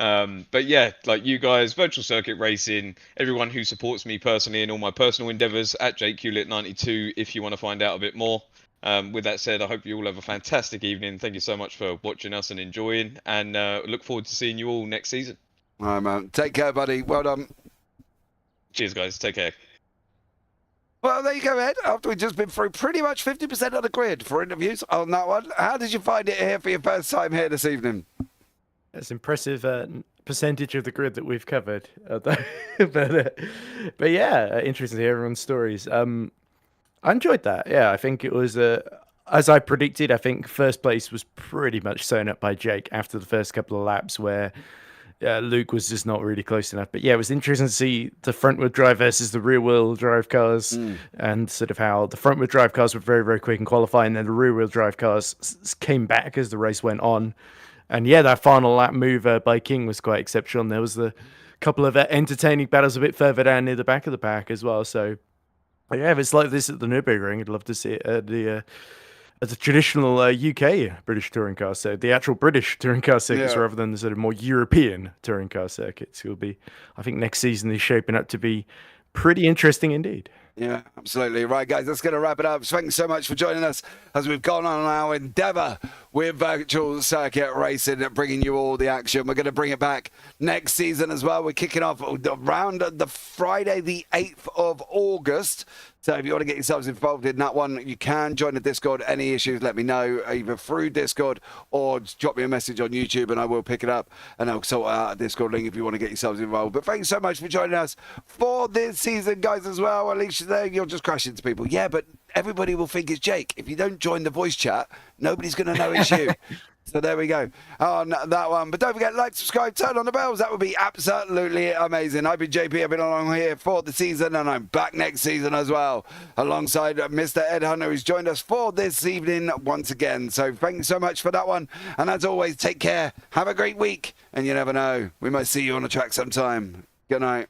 But yeah, like you guys, Virtual Circuit Racing, everyone who supports me personally in all my personal endeavors, at JQLit92 if you want to find out a bit more. With that said, I hope you all have a fantastic evening. Thank you so much for watching us and enjoying, and look forward to seeing you all next season. All right, man. Take care, buddy. Well done. Cheers, guys. Take care. Well, there you go, Ed. After we've just been through pretty much 50% of the grid for interviews on that one, how did you find it here for your first time here this evening? It's impressive percentage of the grid that we've covered. But yeah, interesting to hear everyone's stories. I enjoyed that. Yeah, I think it was, as I predicted, I think first place was pretty much sewn up by Jake after the first couple of laps where Luke was just not really close enough. But yeah, it was interesting to see the front-wheel drive versus the rear-wheel drive cars and sort of how the front-wheel drive cars were very, very quick in qualifying, and then the rear-wheel drive cars came back as the race went on. And yeah, that final lap move by King was quite exceptional. And there was the couple of entertaining battles a bit further down near the back of the pack as well. So yeah, if it's like this at the Nurburgring, I'd love to see it at the traditional UK British touring car circuit, the actual British touring car circuits, rather than the sort of more European touring car circuits. It will be, I think next season is shaping up to be pretty interesting indeed. Yeah, absolutely. Right, guys, that's going to wrap it up. Thanks so much for joining us as we've gone on our endeavour with Virtual Circuit Racing and bringing you all the action. We're going to bring it back next season as well. We're kicking off around the Friday, the 8th of August. So if you want to get yourselves involved in that one, you can join the Discord. Any issues, let me know either through Discord or just drop me a message on YouTube and I will pick it up and I'll sort out a Discord link if you want to get yourselves involved. But thanks so much for joining us for this season, guys, as well. Alicia, there, you'll just crash into people. Yeah, but everybody will think it's Jake. If you don't join the voice chat, nobody's going to know it's you. So there we go on that one. But don't forget, like, subscribe, turn on the bells. That would be absolutely amazing. I've been JP. I've been along here for the season, and I'm back next season as well, alongside Mr. Ed Hunter, who's joined us for this evening once again. So thank you so much for that one. And as always, take care. Have a great week. And you never know, we might see you on the track sometime. Good night.